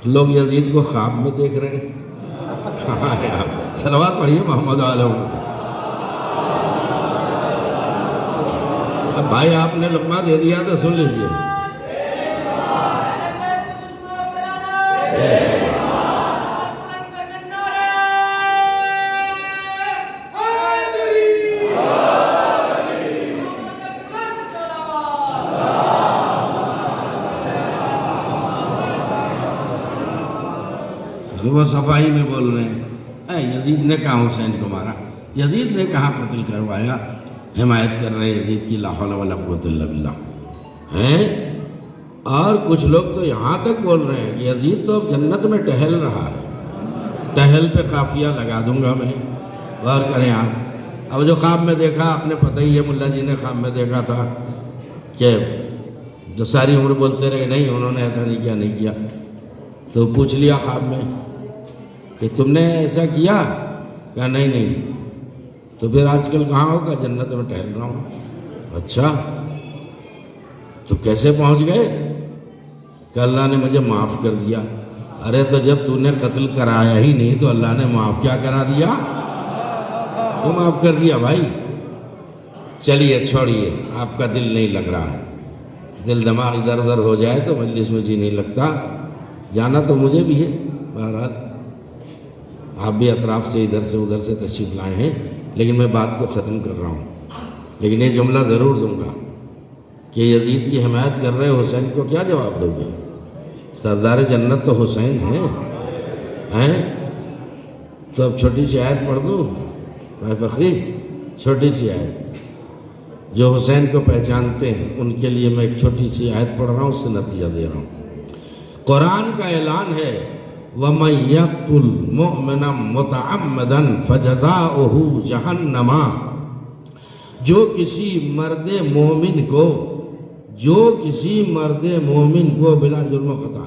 لوگ یزید کو خواب میں دیکھ رہے ہیں۔ صلوات پڑھیے محمد علیہ۔ اب بھائی آپ نے لقمہ دے دیا تو سن لیجئے۔ وہ صفائی میں بول رہے ہیں یزید نے کہاں حسین کو مارا، یزید نے کہاں قتل کروایا، حمایت کر رہے یزید کی لا حول ولا قوت الا باللہ ہیں۔ اور کچھ لوگ تو یہاں تک بول رہے ہیں کہ یزید تو اب جنت میں ٹہل رہا ہے، ٹہل پہ قافیہ لگا دوں گا میں۔ غور کریں آپ، اب جو خواب میں دیکھا آپ نے پتہ ہی ہے، ملا جی نے خواب میں دیکھا تھا کہ جو ساری عمر بولتے رہے نہیں انہوں نے ایسا نہیں کیا نہیں کیا، تو پوچھ لیا خواب میں کہ تم نے ایسا کیا؟ کہا نہیں نہیں، تو پھر آج کل کہاں ہوگا؟ جنت میں ٹہل رہا ہوں۔ اچھا تو کیسے پہنچ گئے؟ کہ اللہ نے مجھے معاف کر دیا۔ ارے تو جب تو نے قتل کرایا ہی نہیں تو اللہ نے معاف کیا کرا دیا؟ تو معاف کر دیا بھائی۔ چلیے چھوڑیے، آپ کا دل نہیں لگ رہا ہے، دل دماغ ادھر ادھر ہو جائے تو مجلس میں جی نہیں لگتا۔ جانا تو مجھے بھی ہے، بہرحال آپ بھی اطراف سے ادھر سے ادھر سے تشریف لائے ہیں، لیکن میں بات کو ختم کر رہا ہوں۔ لیکن یہ جملہ ضرور دوں گا کہ یزید کی حمایت کر رہے حسین کو کیا جواب دو گے؟ سردار جنت تو حسین ہیں۔ تو اب چھوٹی سی آیت پڑھ دوں بھائی فخری، چھوٹی سی آیت جو حسین کو پہچانتے ہیں ان کے لیے میں ایک چھوٹی سی آیت پڑھ رہا ہوں، اس سے نتیجہ دے رہا ہوں۔ قرآن کا اعلان ہے وَمَن يَقْتُلْ مُؤْمِنًا مُتَعَمِّدًا فَجَزَاؤُهُ جَهَنَّمَ، جو کسی مرد مومن کو بلا جرم و خطا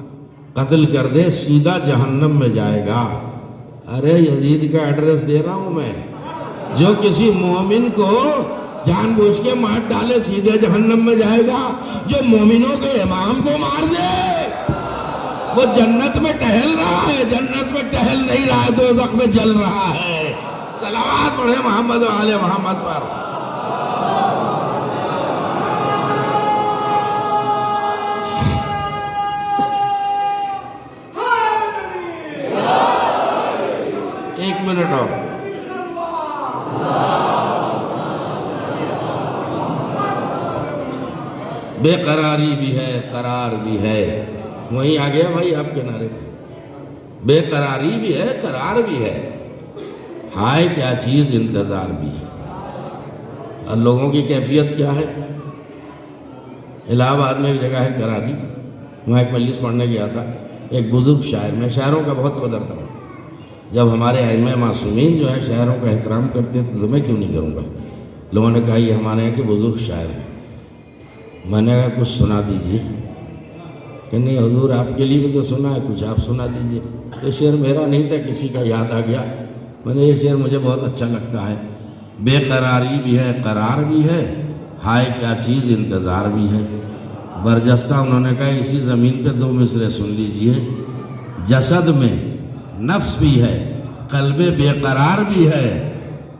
قتل کر دے سیدھا جہنم میں جائے گا۔ ارے یزید کا ایڈریس دے رہا ہوں میں، جو کسی مومن کو جان بوجھ کے مار ڈالے سیدھے جہنم میں جائے گا. جو مومنوں کے امام کو مار دے وہ جنت میں ٹہل رہا ہے, جنت میں ٹہل نہیں رہا ہے, دوزخ میں جل رہا ہے. صلوات پڑھیں محمد و آل محمد پر. ایک منٹ اور. بے قراری بھی ہے, قرار بھی ہے. وہیں آ گیا بھائی آپ کے نعرے. بے قراری بھی ہے, قرار بھی ہے. ہائے کیا چیز, انتظار بھی ہے. اور لوگوں کی کیفیت کیا ہے؟ الہ آباد میں ایک جگہ ہے کراری, وہاں ایک مجلس پڑھنے گیا تھا. ایک بزرگ شاعر, میں شاعروں کا بہت قدر تھا. جب ہمارے ائمہ معصومین جو ہیں شاعروں کا احترام کرتے ہیں تو میں کیوں نہیں کروں گا. لوگوں نے کہا یہ ہمارے یہاں کے بزرگ شاعر ہیں. میں نے کہا کچھ سنا دیجیے. کہ نہیں حضور آپ کے لیے بھی تو سنا ہے, کچھ آپ سنا دیجیے. یہ شعر میرا نہیں تھا, کسی کا یاد آ گیا. میں نے یہ شعر مجھے بہت اچھا لگتا ہے. بے قراری بھی ہے, قرار بھی ہے, ہائے کیا چیز, انتظار بھی ہے. برجستہ انہوں نے کہا اسی زمین پہ دو مصرے سن لیجئے. جسد میں نفس بھی ہے, قلب بے قرار بھی ہے.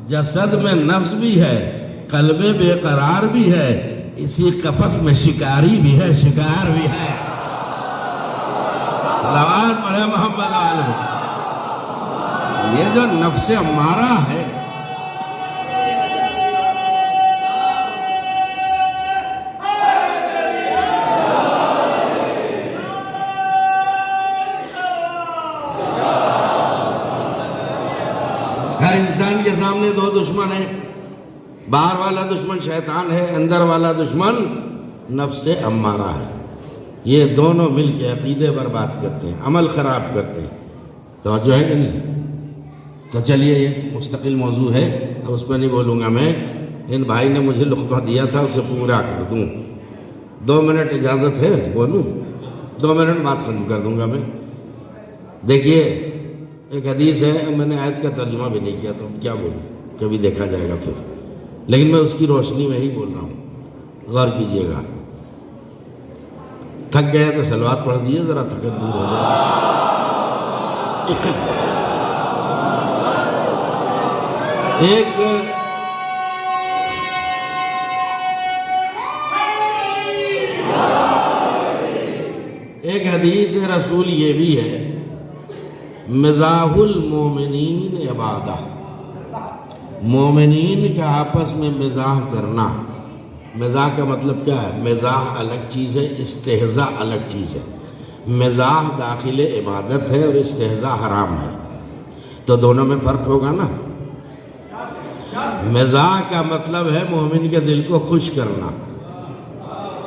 جسد میں نفس بھی ہے, قلب بے قرار بھی ہے. اسی قفس میں شکاری بھی ہے, شکار بھی ہے. صلوات پڑھے محمد آل. یہ جو نفس امارہ ہے, ہر انسان کے سامنے دو دشمن ہیں. باہر والا دشمن شیطان ہے, اندر والا دشمن نفس امارہ ہے. یہ دونوں مل کے عقیدے برباد کرتے ہیں, عمل خراب کرتے ہیں. توجہ ہے کہ نہیں؟ تو چلیے یہ مستقل موضوع ہے, اب اس پہ نہیں بولوں گا میں. ان بھائی نے مجھے لقمہ دیا تھا, اسے پورا کر دوں. 2 منٹ اجازت ہے بولوں؟ 2 منٹ بات ختم کر دوں گا میں. دیکھیے ایک حدیث ہے, میں نے آیت کا ترجمہ بھی نہیں کیا تو کیا بولوں, کبھی دیکھا جائے گا پھر. لیکن میں اس کی روشنی میں ہی بول رہا ہوں, غور کیجئے گا. تھک گئے تو صلوات پڑھ دیئے, ذرا تھکت دور ہو جائے. ایک حدیث رسول یہ بھی ہے, مزاح المومنین عبادہ. مومنین کا آپس میں مزاح کرنا. مزاح کا مطلب کیا ہے؟ مزاح الگ چیز ہے, استہزاء الگ چیز ہے. مزاح داخل عبادت ہے اور استہزاء حرام ہے, تو دونوں میں فرق ہوگا نا. مزاح کا مطلب ہے مومن کے دل کو خوش کرنا,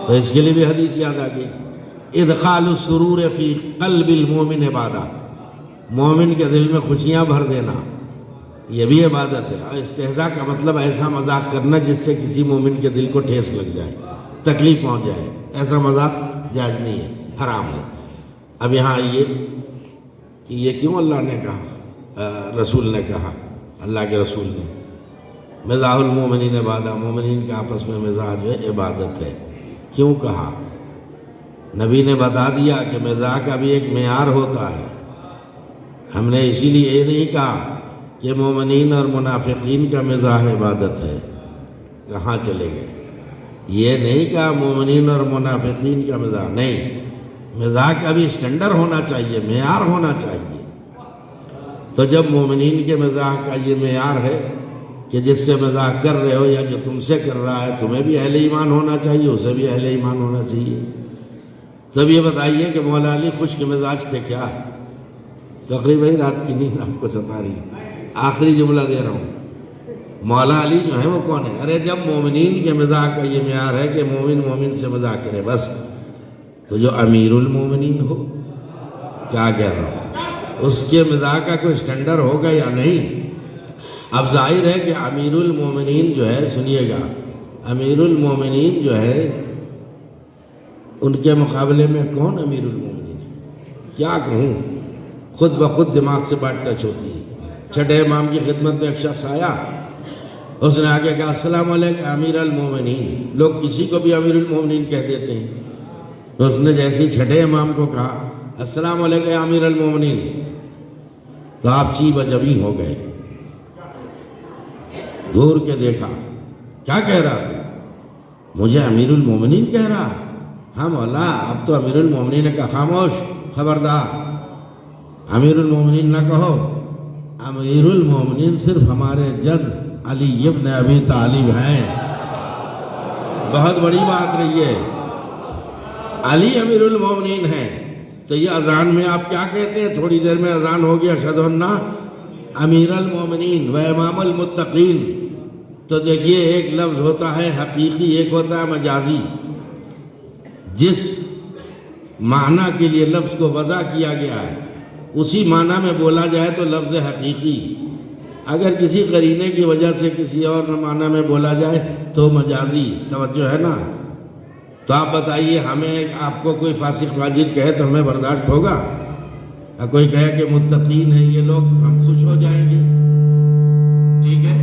تو اس کے لیے بھی حدیث یاد آ گئی. ادخال السرور فی قلب المومن عبادہ, مومن کے دل میں خوشیاں بھر دینا, یہ بھی عبادت ہے. اور استہزاء کا مطلب ایسا مذاق کرنا جس سے کسی مومن کے دل کو ٹھیس لگ جائے, تکلیف پہنچ جائے. ایسا مذاق جائز نہیں ہے, حرام ہے. اب یہاں آئیے کہ یہ کیوں اللہ نے کہا, رسول نے کہا, اللہ کے رسول نے مزاح المومنین عبادہ, مومنین کا آپس میں مزاح جو ہے عبادت ہے. کیوں کہا؟ نبی نے بتا دیا کہ مزاح کا بھی ایک معیار ہوتا ہے. ہم نے اسی لیے یہ نہیں کہا کہ مومنین اور منافقین کا مزاح عبادت ہے. کہاں چلے گئے؟ یہ نہیں کہا مومنین اور منافقین کا مزاح, نہیں. مزاح کا بھی اسٹینڈر ہونا چاہیے, معیار ہونا چاہیے. تو جب مومنین کے مزاح کا یہ معیار ہے کہ جس سے مزاح کر رہے ہو یا جو تم سے کر رہا ہے, تمہیں بھی اہل ایمان ہونا چاہیے, اسے بھی اہل ایمان ہونا چاہیے. تب یہ بتائیے کہ مولا علی خشک مزاج تھے کیا؟ تقریباً رات کی نیند آپ کو ستا رہی. آخری جملہ دے رہا ہوں, مولا علی جو ہیں وہ کون ہیں؟ ارے جب مومنین کے مزاح کا یہ معیار ہے کہ مومن مومن سے مزاح کرے بس, تو جو امیر المومنین ہو, کیا کہہ رہا ہوں, اس کے مزاح کا کوئی اسٹینڈر ہوگا یا نہیں؟ اب ظاہر ہے کہ امیر المومنین جو ہے, سنیے گا, امیر المومنین جو ہے ان کے مقابلے میں کون امیر المومنین ہے؟ کیا کہوں, خود بخود دماغ سے بات ٹچ ہوتی ہے. چھٹے امام کی خدمت میں ایک شخص آیا, اس نے آگے کہا السلام علیکم امیر المومنین. لوگ کسی کو بھی امیر المومنین کہہ دیتے ہیں. اس نے جیسے چھٹے امام کو کہا السلام علیکم امیر المومنین تو آپ چی بجبی ہو گئے. گور کے دیکھا کیا کہہ رہا تھا؟ مجھے امیر المومنین کہہ رہا. ہاں مولا اب تو امیر المومنین نے کہا خاموش خبردار امیر المومنین نہ کہو. امیر المومنین صرف ہمارے جد علی ابن ابی طالب ہیں. بہت بڑی بات رہی ہے. علی امیر المومنین ہیں. تو یہ اذان میں آپ کیا کہتے ہیں؟ تھوڑی دیر میں اذان ہو گیا اشہد ان امیر المومنین و امام المتقین. تو دیکھیے ایک لفظ ہوتا ہے حقیقی ایک ہوتا ہے مجازی. جس معنی کے لیے لفظ کو وضع کیا گیا ہے اسی معنی میں بولا جائے تو لفظ حقیقی. اگر کسی قرینے کی وجہ سے کسی اور معنی میں بولا جائے تو مجازی. توجہ ہے نا؟ تو آپ بتائیے ہمیں آپ کو کوئی فاسق فاجر کہے تو ہمیں برداشت ہوگا؟ اور کوئی کہے کہ متقین ہیں یہ لوگ ہم خوش ہو جائیں گے؟ ٹھیک ہے.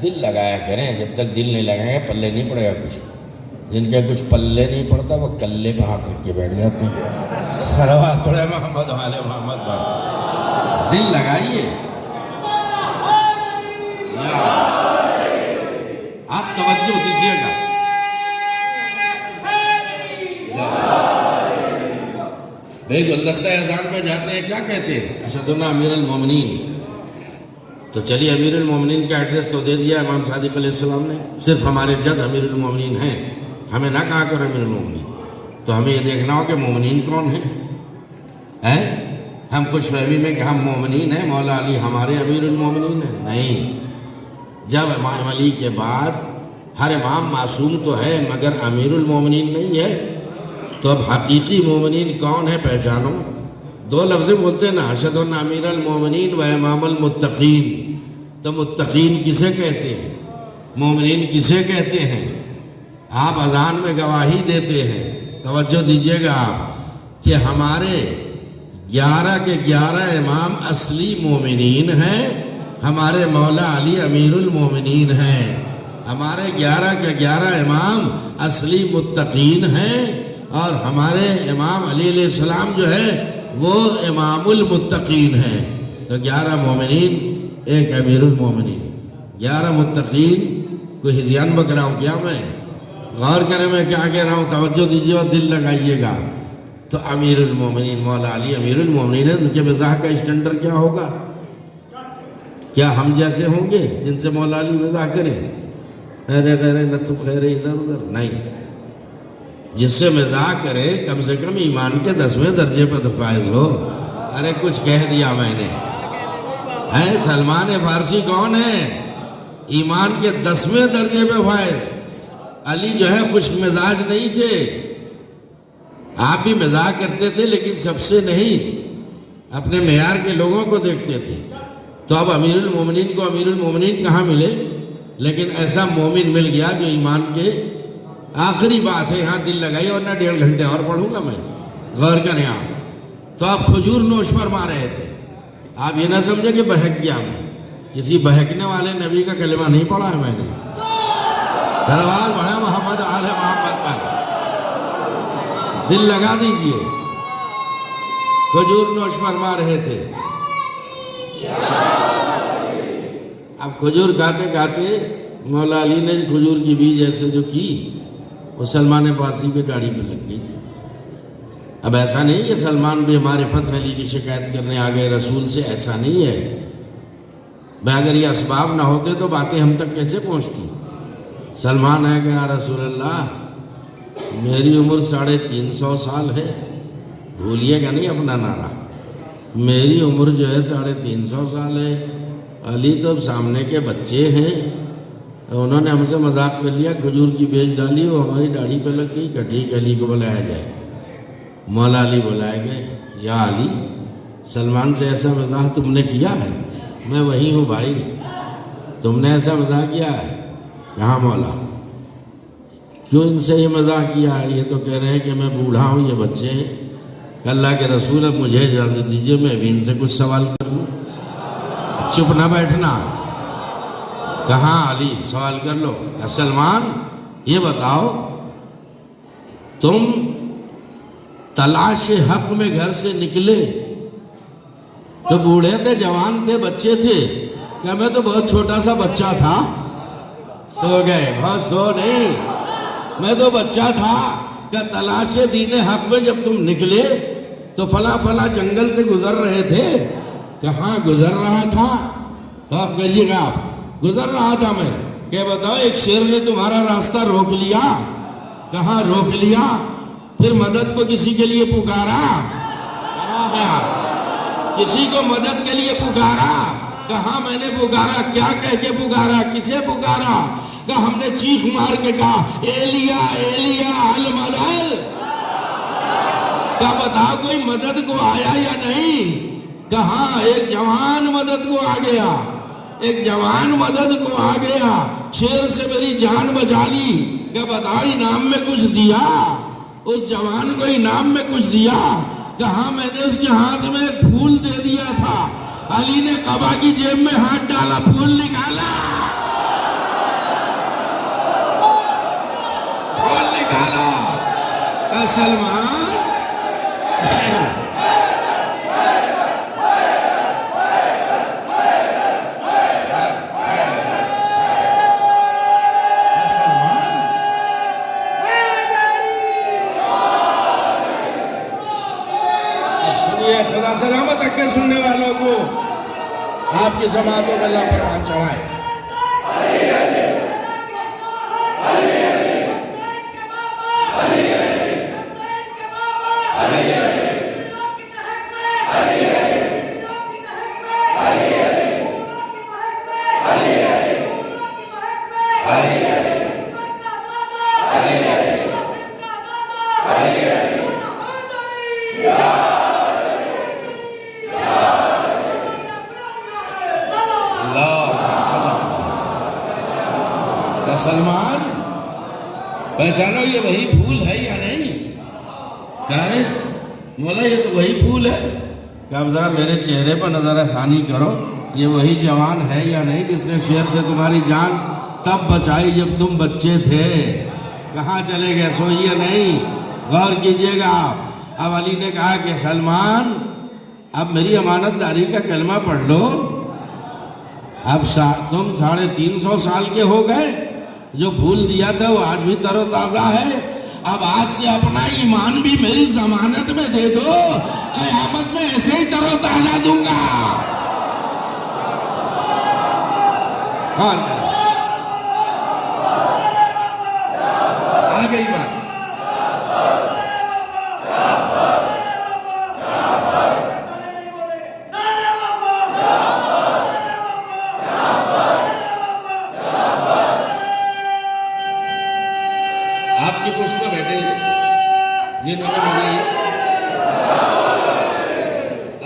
دل لگایا کریں. جب تک دل نہیں لگائیں گے پلے نہیں پڑے گا کچھ. جن کے کچھ پلے نہیں پڑتا وہ کلے پہ ہاتھ رکھ کے بیٹھ جاتے ہیں. صلوات پڑھے محمد والے محمد پر. دل لگائیے. آپ توجہ دیجیے گا. بھائی گلدستہ اذان پہ جاتے ہیں کیا کہتے ہیں؟ اشہد ان امیر المومنین. تو چلیے امیر المومنین کا ایڈریس تو دے دیا امام صادق علیہ السلام نے. صرف ہمارے جد امیر المومنین ہیں. ہمیں نہ کہا کرو امیر المومنین. تو ہمیں یہ دیکھنا ہو کہ مومنین کون ہیں. ہم خوش فہمی میں کہ ہم مومنین ہیں مولا علی ہمارے امیر المومنین ہیں. نہیں. جب امام علی کے بعد ہر امام معصوم تو ہے مگر امیر المومنین نہیں ہے. تو اب حقیقی مومنین کون ہے پہچانو. دو لفظ بولتے ہیں نا اشہد ان امیر المومنین و امام المتقین. تو متقین کسے کہتے ہیں؟ مومنین کسے کہتے ہیں؟ آپ اذان میں گواہی دیتے ہیں. توجہ دیجیے گا آپ کہ ہمارے 11 کے 11 امام اصلی مومنین ہیں. ہمارے مولا علی امیر المومنین ہیں. ہمارے 11 کے 11 امام اصلی متقین ہیں. اور ہمارے امام علی علیہ السلام جو ہے وہ امام المتقین ہیں. تو 11 مومنین ایک امیر المومنین. 11 متقین. کوئی ہزیان بک رہا ہوں کیا میں؟ غور کریں میں کیا کہہ رہا ہوں. توجہ دیجیے اور دل لگائیے گا. تو امیر المومنین مولا علی امیر المومنین ہے. ان کے مزاح کا اسٹینڈرڈ کیا ہوگا؟ کیا ہم جیسے ہوں گے جن سے مولا علی مزاح کریں؟ ارے غیر نہ تو خیر ادھر ادھر نہیں. جس سے مزاح کرے کم سے کم ایمان کے 10ویں درجے پر فائز ہو. ارے کچھ کہہ دیا میں نے. سلمان فارسی کون ہے؟ ایمان کے 10ویں درجے پہ فائز. علی جو ہے خوش مزاج نہیں تھے. آپ بھی مزاح کرتے تھے لیکن سب سے نہیں. اپنے معیار کے لوگوں کو دیکھتے تھے. تو اب امیر المومنین کو امیر المومنین کہاں ملے؟ لیکن ایسا مومن مل گیا جو ایمان کے آخری بات ہے. یہاں دل لگائی اور نہ 1.5 گھنٹے اور پڑھوں گا میں. غور کریں آپ. تو آپ کھجور نوش فرما رہے تھے. آپ یہ نہ سمجھے کہ بہک گیا میں. کسی بہکنے والے نبی کا کلمہ نہیں پڑھا ہے میں نے. صلوات پڑھا محمد آل محمد پر. دل لگا دیجئے. کھجور نوش فرما رہے تھے. اب کھجور کھاتے کھاتے مولا علی نے کھجور کی بیج ایسے جو کی وہ سلمان فارسی کے داڑھی پہ لگ گئی. اب ایسا نہیں کہ سلمان بھی ہمارے فتح علی کی شکایت کرنے آ گئے رسول سے. ایسا نہیں ہے. بھائی اگر یہ اسباب نہ ہوتے تو باتیں ہم تک کیسے پہنچتی؟ سلمان ہے کہ یا رسول اللہ میری عمر 350 سال ہے. بھولیے گا نہیں اپنا نعرہ. میری عمر جو ہے 350 سال ہے. علی تو اب سامنے کے بچے ہیں. انہوں نے ہم سے مذاق کر لیا. کھجور کی بیج ڈالی وہ ہماری داڑھی پہ لگ گئی. کہ ٹھیک علی کو بلایا جائے. مولا علی بلائے گئے. یا علی سلمان سے ایسا مزاح تم نے کیا ہے؟ میں وہی ہوں بھائی. تم نے ایسا مزاح کیا ہے؟ کہاں مولا؟ کیوں ان سے یہ مزاح کیا ہے؟ یہ تو کہہ رہے ہیں کہ میں بوڑھا ہوں، یہ بچے ہیں۔ کہ اللہ کے رسول اب مجھے اجازت دیجیے میں بھی ان سے کچھ سوال کر لوں۔ چپ نہ بیٹھنا۔ کہاں علی؟ سوال کر لو۔ سلمان یہ بتاؤ، تم تلاش حق میں گھر سے نکلے تو بوڑھے تھے، جوان تھے، بچے تھے؟ کہ میں تو بہت چھوٹا سا بچہ تھا۔ سو گئے؟ بہت سو نہیں، میں تو بچہ تھا۔ کہ تلاش دین حق میں جب تم نکلے تو فلاں فلاں جنگل سے گزر رہے تھے؟ کہاں گزر رہا تھا؟ تو آپ کہیے گا آپ گزر رہا تھا میں۔ کہ بتاؤ ایک شیر نے تمہارا راستہ روک لیا؟ کہاں روک لیا؟ پھر مدد کو کسی کے لیے پکارا؟ کہاں گیا؟ کسی کو مدد کے لیے پکارا؟ کہاں میں نے پکارا؟ کیا کہہ کے پکارا؟ کسے پکارا؟ کہ ہم نے چیخ مار کے کہا ایلیا ایلیا المدد۔ کیا بتاؤ کوئی مدد کو آیا یا نہیں؟ کہاں؟ ایک جوان مدد کو آ گیا، ایک جوان مدد کو آ گیا، شیر سے میری جان بچا لی۔ کیا بتاؤ انعام میں کچھ دیا؟ اس جوان کو انعام میں کچھ دیا؟ کہاں؟ میں نے اس کے ہاتھ میں ایک پھول دے دیا تھا۔ علی نے قبا کی جیب میں ہاتھ ڈالا، پھول نکالا، پھول نکالا۔ کہ سلمان خدا سلامت رکھے سننے والوں کو، آپ کی سماعتوں کو اللہ پروان چڑھائے۔ سلمان پہچانو یہ وہی پھول ہے یا نہیں؟ کہہ رہے مولا یہ تو وہی پھول ہے۔ کہ اب ذرا میرے چہرے پر نظر ثانی کرو، یہ وہی جوان ہے یا نہیں جس نے شیر سے تمہاری جان تب بچائی جب تم بچے تھے؟ کہاں چلے گئے؟ سوئیے نہیں، غور کیجئے گا۔ اب علی نے کہا کہ سلمان اب میری امانت داری کا کلمہ پڑھ لو۔ اب تم 350 سال کے ہو گئے، جو پھول دیا تھا وہ آج بھی تر و تازہ ہے۔ اب آج سے اپنا ایمان بھی میری ضمانت میں دے دو، قیامت میں ایسے ہی تر و تازہ دوں گا۔ آ گئی بات۔ آپ کی پشت پر بیٹھے ہوئے جنہوں نے مجھے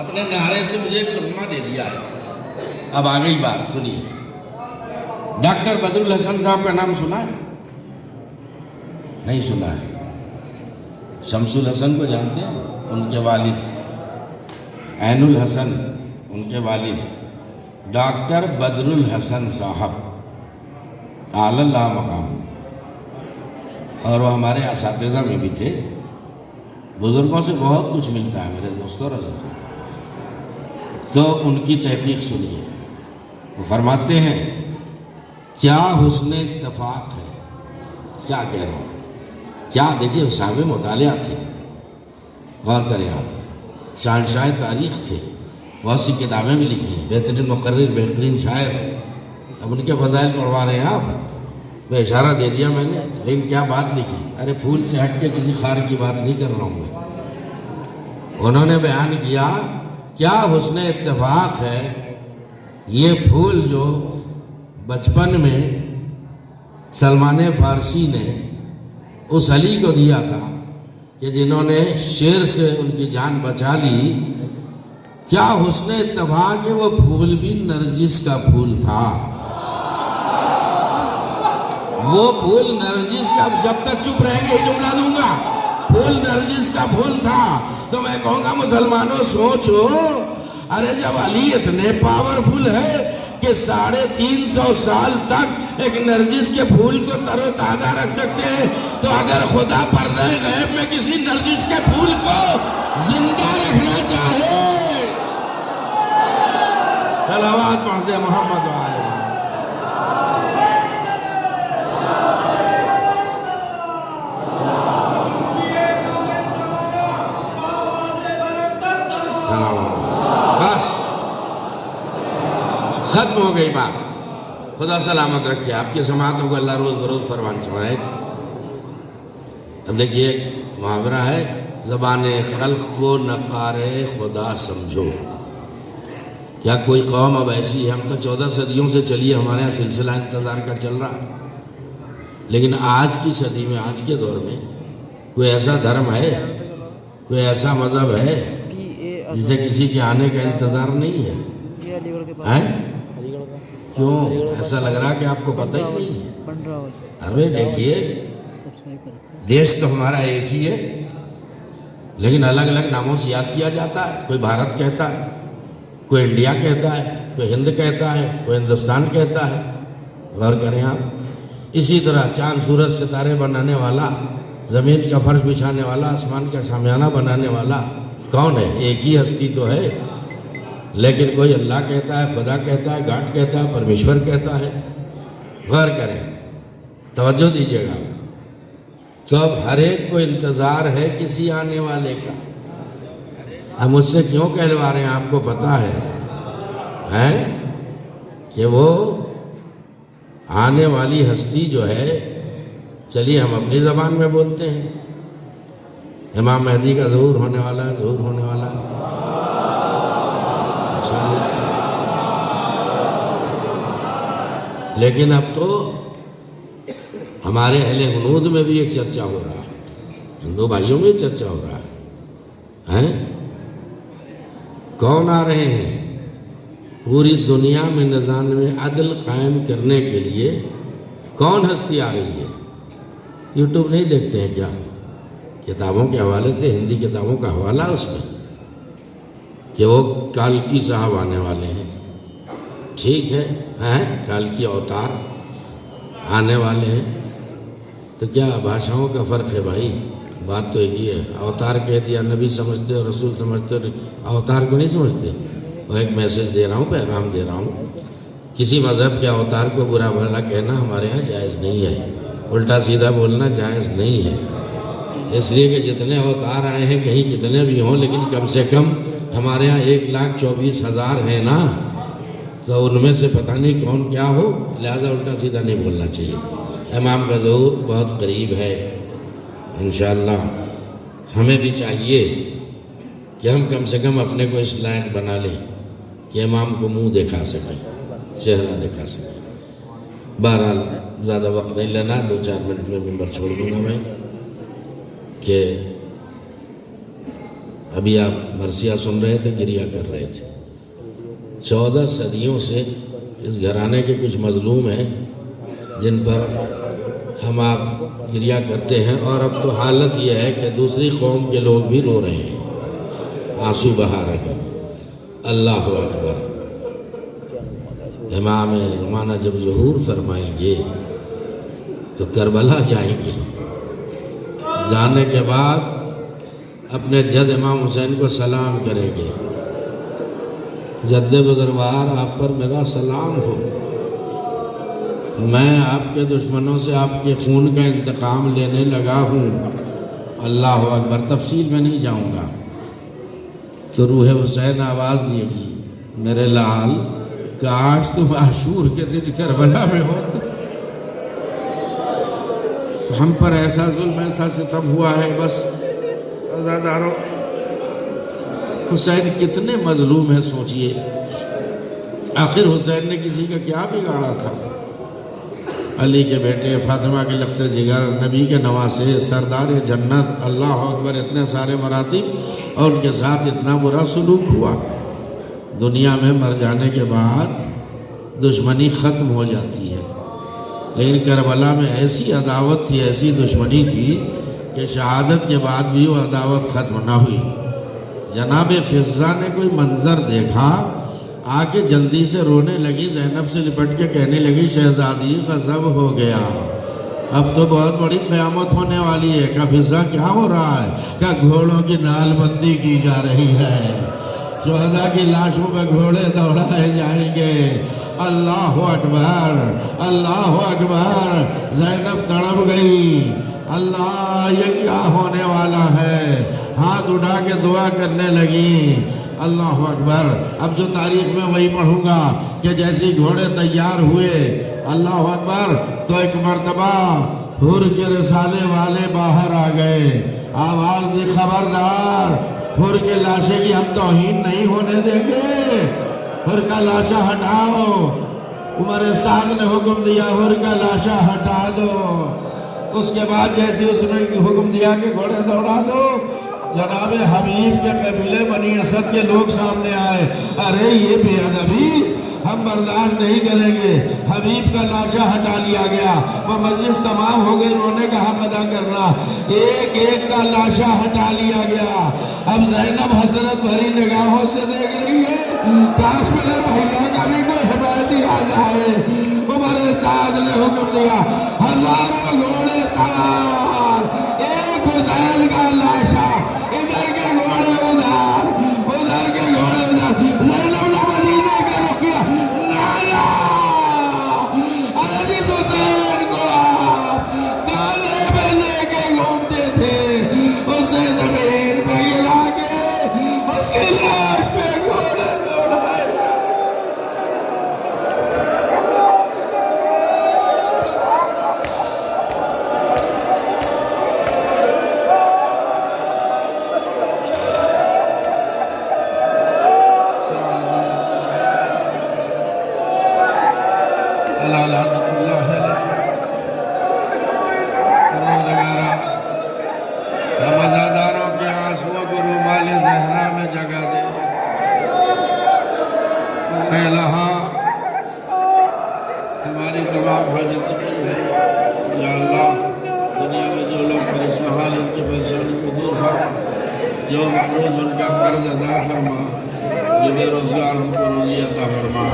اپنے نعرے سے مجھے ایک لقمہ دے دیا ہے۔ اب آ گئی بات، سنیے۔ ڈاکٹر بدر الحسن صاحب کا نام سنا ہے؟ نہیں سنا ہے؟ شمس الحسن کو جانتے ہیں؟ ان کے والد عین الحسن، ان کے والد ڈاکٹر بدر الحسن صاحب اعلی اللہ مقام، اور وہ ہمارے اساتذہ میں بھی تھے۔ بزرگوں سے بہت کچھ ملتا ہے میرے دوستوں اور عزیزوں۔ تو ان کی تحقیق سنیے، وہ فرماتے ہیں کیا حسن اتفاق ہے، کیا کہہ رہا ہوں، کیا دیکھیے صاحب مطالعہ تھے، غور کریں آپ، شہنشاہ تاریخ تھے، بہت سی کتابیں بھی لکھی ہیں، بہترین مقرر، بہترین شاعر۔ اب ان کے فضائل پڑھوا رہے ہیں آپ، میں اشارہ دے دیا میں نے، لیکن کیا بات لکھی؟ ارے پھول سے ہٹ کے کسی خار کی بات نہیں کر رہا ہوں میں۔ انہوں نے بیان کیا کیا حسن اتفاق ہے، یہ پھول جو بچپن میں سلمان فارسی نے اس علی کو دیا تھا کہ جنہوں نے شیر سے ان کی جان بچا لی، کیا حسن اتفاق ہے وہ پھول بھی نرجس کا پھول تھا۔ وہ پھول نرجس کا، جب تک چپ رہیں گے یہ جملہ دوں گا، پھول نرجس کا پھول تھا، تو میں کہوں گا مسلمانوں سوچو، ارے جب علی اتنے پاورفل ہے کہ 350 سال تک ایک نرجس کے پھول کو تر و تازہ رکھ سکتے ہیں، تو اگر خدا پردہ غیب میں کسی نرجس کے پھول کو زندہ رکھنا چاہے، صلوات پڑھ دے محمد و آلہ محمد۔ بس ختم ہو گئی بات۔ خدا سلامت رکھے، آپ کی سماعتوں کو اللہ روز بروز پروان چڑھائے۔ اب دیکھیے محاورہ ہے، زبان خلق کو نقار خدا سمجھو۔ کیا کوئی قوم اب ایسی ہے؟ ہم تو 14 صدیوں سے چلیے، ہمارے یہاں سلسلہ انتظار کا چل رہا، لیکن آج کی صدی میں، آج کے دور میں کوئی ایسا دھرم ہے، کوئی ایسا مذہب ہے جسے کسی کے آنے کا انتظار نہیں ہے؟ کیوں ایسا لگ رہا کہ آپ کو پتہ ہی نہیں ہے؟ ارے دیکھیے، دیش تو ہمارا ایک ہی ہے، لیکن الگ الگ ناموں سے یاد کیا جاتا ہے۔ کوئی بھارت کہتا ہے، کوئی انڈیا کہتا ہے، کوئی ہند کہتا ہے، کوئی ہندوستان کہتا ہے۔ غور کریں آپ، اسی طرح چاند سورج ستارے بنانے والا، زمین کا فرش بچھانے والا، آسمان کا شامیانہ بنانے والا کون ہے؟ ایک ہی ہستی تو ہے، لیکن کوئی اللہ کہتا ہے، خدا کہتا ہے، گاڈ کہتا ہے، پرمیشور کہتا ہے۔ غور کریں، توجہ دیجیے گا۔ تو اب ہر ایک کو انتظار ہے کسی آنے والے کا۔ اب مجھ سے کیوں کہلوا رہے ہیں؟ آپ کو پتہ ہے کہ وہ آنے والی ہستی جو ہے، چلیے ہم اپنی زبان میں بولتے ہیں، امام مہدی کا ظہور ہونے والا ہے، ظہور ہونے والا ہے انشاءاللہ۔ لیکن اب تو ہمارے اہل ہنود میں بھی ایک چرچا ہو رہا ہے، ہندو بھائیوں میں چرچا ہو رہا ہے۔ کون آ رہے ہیں؟ پوری دنیا میں نظام عدل قائم کرنے کے لیے کون ہستی آ رہی ہے؟ یوٹیوب نہیں دیکھتے ہیں کیا؟ کتابوں کے حوالے سے، ہندی کتابوں کا حوالہ اس میں کہ وہ کالکی صاحب آنے والے ہیں۔ ٹھیک ہے، کالکی اوتار آنے والے ہیں، تو کیا بھاشاؤں کا فرق ہے بھائی؟ بات تو ایک ہی ہے۔ اوتار کہہ دیا، نبی سمجھتے اور رسول سمجھتے، اوتار کو نہیں سمجھتے۔ اور ایک میسج دے رہا ہوں، پیغام دے رہا ہوں، کسی مذہب کے اوتار کو برا بھلا کہنا ہمارے ہاں جائز نہیں ہے، الٹا سیدھا بولنا جائز نہیں ہے۔ اس لیے کہ جتنے اوتار آئے ہیں، کہیں کتنے بھی ہوں، لیکن کم سے کم ہمارے ہاں 1,24,000 ہیں نا، تو ان میں سے پتہ نہیں کون کیا ہو، لہذا الٹا سیدھا نہیں بولنا چاہیے۔ امام کا ظہور بہت قریب ہے انشاءاللہ۔ ہمیں بھی چاہیے کہ ہم کم سے کم اپنے کو اس لائق بنا لیں کہ امام کو منہ دکھا سکیں، چہرہ دکھا سکیں۔ بہرحال زیادہ وقت نہیں لینا، 2-4 منٹ میں ممبر چھوڑ دوں گا میں، کہ ابھی آپ مرثیہ سن رہے تھے، گریہ کر رہے تھے۔ 14 صدیوں سے اس گھرانے کے کچھ مظلوم ہیں جن پر ہم آپ گریہ کرتے ہیں، اور اب تو حالت یہ ہے کہ دوسری قوم کے لوگ بھی رو رہے ہیں، آنسو بہا رہے ہیں۔ اللہ اکبر۔ امام زمانہ جب ظہور فرمائیں گے تو کربلا جائیں گے، جانے کے بعد اپنے جد امام حسین کو سلام کریں گے، جد بزرگوار آپ پر میرا سلام ہو، میں آپ کے دشمنوں سے آپ کے خون کا انتقام لینے لگا ہوں۔ اللہ اکبر۔ تفصیل میں نہیں جاؤں گا۔ تو روح حسین آواز دیے گی، میرے لال کاش تم عاشور کے دن کربلا میں ہوتے، ہم پر ایسا ظلم، ایسا ستم ہوا ہے۔ بس عزاداروں، حسین کتنے مظلوم ہیں سوچئے۔ آخر حسین نے کسی کا کیا بگاڑا تھا؟ علی کے بیٹے، فاطمہ کے لفظ جگر، نبی کے نواسے، سردار جنت، اللہ اکبر، اتنے سارے مراتب، اور ان کے ساتھ اتنا برا سلوک ہوا۔ دنیا میں مر جانے کے بعد دشمنی ختم ہو جاتی ہے، لیکن کربلا میں ایسی عداوت تھی، ایسی دشمنی تھی کہ شہادت کے بعد بھی وہ عداوت ختم نہ ہوئی۔ جناب فضہ نے کوئی منظر دیکھا، آ کے جلدی سے رونے لگی، زینب سے لپٹ کے کہنے لگی شہزادی غضب ہو گیا، اب تو بہت بڑی قیامت ہونے والی ہے۔ کہا فضہ کیا ہو رہا ہے؟ کہا گھوڑوں کی نال بندی کی جا رہی ہے، شہداء کی لاشوں پہ گھوڑے دوڑائے جائیں گے۔ اللہ اکبر، اللہ اکبر۔ زینب تڑپ گئی، اللہ یہ کیا ہونے والا ہے، ہاتھ اٹھا کے دعا کرنے لگی۔ اللہ اکبر۔ اب جو تاریخ میں وہی پڑھوں گا کہ جیسی گھوڑے تیار ہوئے، اللہ اکبر، تو ایک مرتبہ حور کے رسالے والے باہر آ گئے، آواز دی خبردار، حور کے لاشے کی ہم توہین نہیں ہونے دیں گے، حور کا لاشا ہٹاؤ۔ عمر سعد نے حکم دیا حور کا لاشا ہٹا دو۔ اس کے بعد جیسے اس نے حکم دیا کہ گھوڑے دوڑا دو، جناب حبیب کے قبیلے بنی اسد کے لوگ سامنے آئے، ارے یہ بے ادبی ہم برداشت نہیں کریں گے۔ حبیب کا لاشا ہٹا لیا گیا، وہ مجلس تمام ہو گئی، رونے کا حق ادا کرنا، ایک ایک کا لاشا ہٹا لیا گیا۔ اب زینب حسرت بھری نگاہوں سے دیکھ رہی ہے، کاش میرے بھائیوں کا بھی کوئی حمایتی آ جائے۔ عمر سعد نے حکم دیا ہزاروں گھوڑے سوار، ایک حسین کا لاشا، ادھر کے گھوڑے ادھر، ادھر کے گھوڑے ادھر۔ زینب نے مدینے کا رخ کیا، نانا عزیز حسین کو آپ کاندھے پہ لے کے گھومتے تھے، اسے زمین پہ گرا کے اس کی لاش پہ گھوڑے دوڑائے۔ لعنت اللہ علیہ۔ پروردگارا ہم عزاداروں کے آنسوؤں کو رومال زہرا میں جگہ دے۔ اے الہ ہماری تمام حاجتیں پوری ہے۔ یا اللہ دنیا میں جو لوگ پریشان حال ان کی پریشانی کو دور فرما، جو مقروض ان کا قرض ادا فرما، جو بے روزگار ان کو روزی عطا فرما۔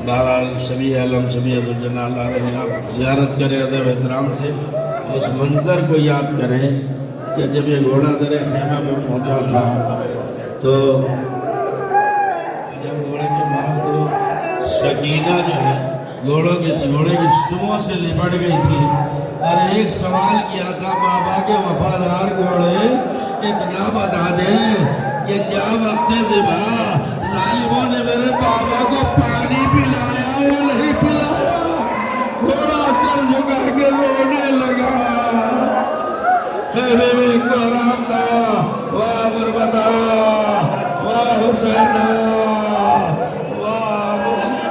بہرحال سبھی علم سبھی عزت جلال آ رہے ہیں، آپ زیارت کریں ادب احترام سے، اس منظر کو یاد کریں کہ جب یہ گھوڑا در خیمہ میں پہنچا تھا تو جب گھوڑے کے پاس تو سکینہ جو ہے گھوڑے کی سموں سے لپٹ گئی تھی اور ایک سوال کیا تھا، بابا کے وفادار گھوڑے اتنا بتا دیں کہ کیا وقت ذبح ظالموں نے میرے بابا کو پانی پلایا یا نہیں پلایا؟ گھوڑا سر جھکا کے رونے لگا، خیمے میں ایک آرام تھا، واہ غربتا، واہ حسینہ، واہ مصیبت۔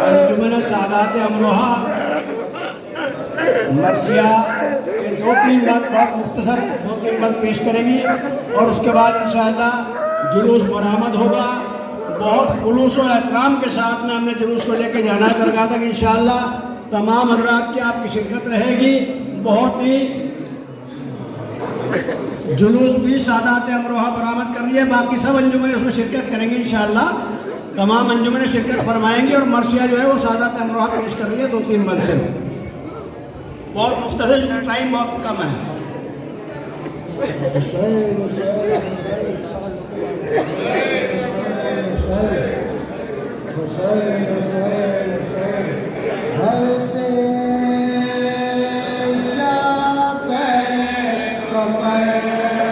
انجمن سادات امروہہ مرثیہ کے 2-3 بات بہت مختصر 2-3 بات پیش کرے گی اور اس کے بعد انشاءاللہ جلوس برآمد ہوگا۔ بہت خلوص و احترام کے ساتھ میں ہم نے جلوس کو لے کے جانا کر کہا تھا کہ انشاءاللہ تمام حضرات کی آپ کی شرکت رہے گی۔ بہت ہی جلوس بھی سادات امروہہ برآمد کر رہی ہے، باقی سب انجمنیں اس میں شرکت کریں گی انشاءاللہ، تمام انجمنیں شرکت فرمائیں گی اور مرثیہ جو ہے وہ سادات امروہہ پیش کر رہی ہے 2-3 بند سے۔ بہت مختصر، ٹائم بہت کم ہے۔ گھر سے یا پہ سفر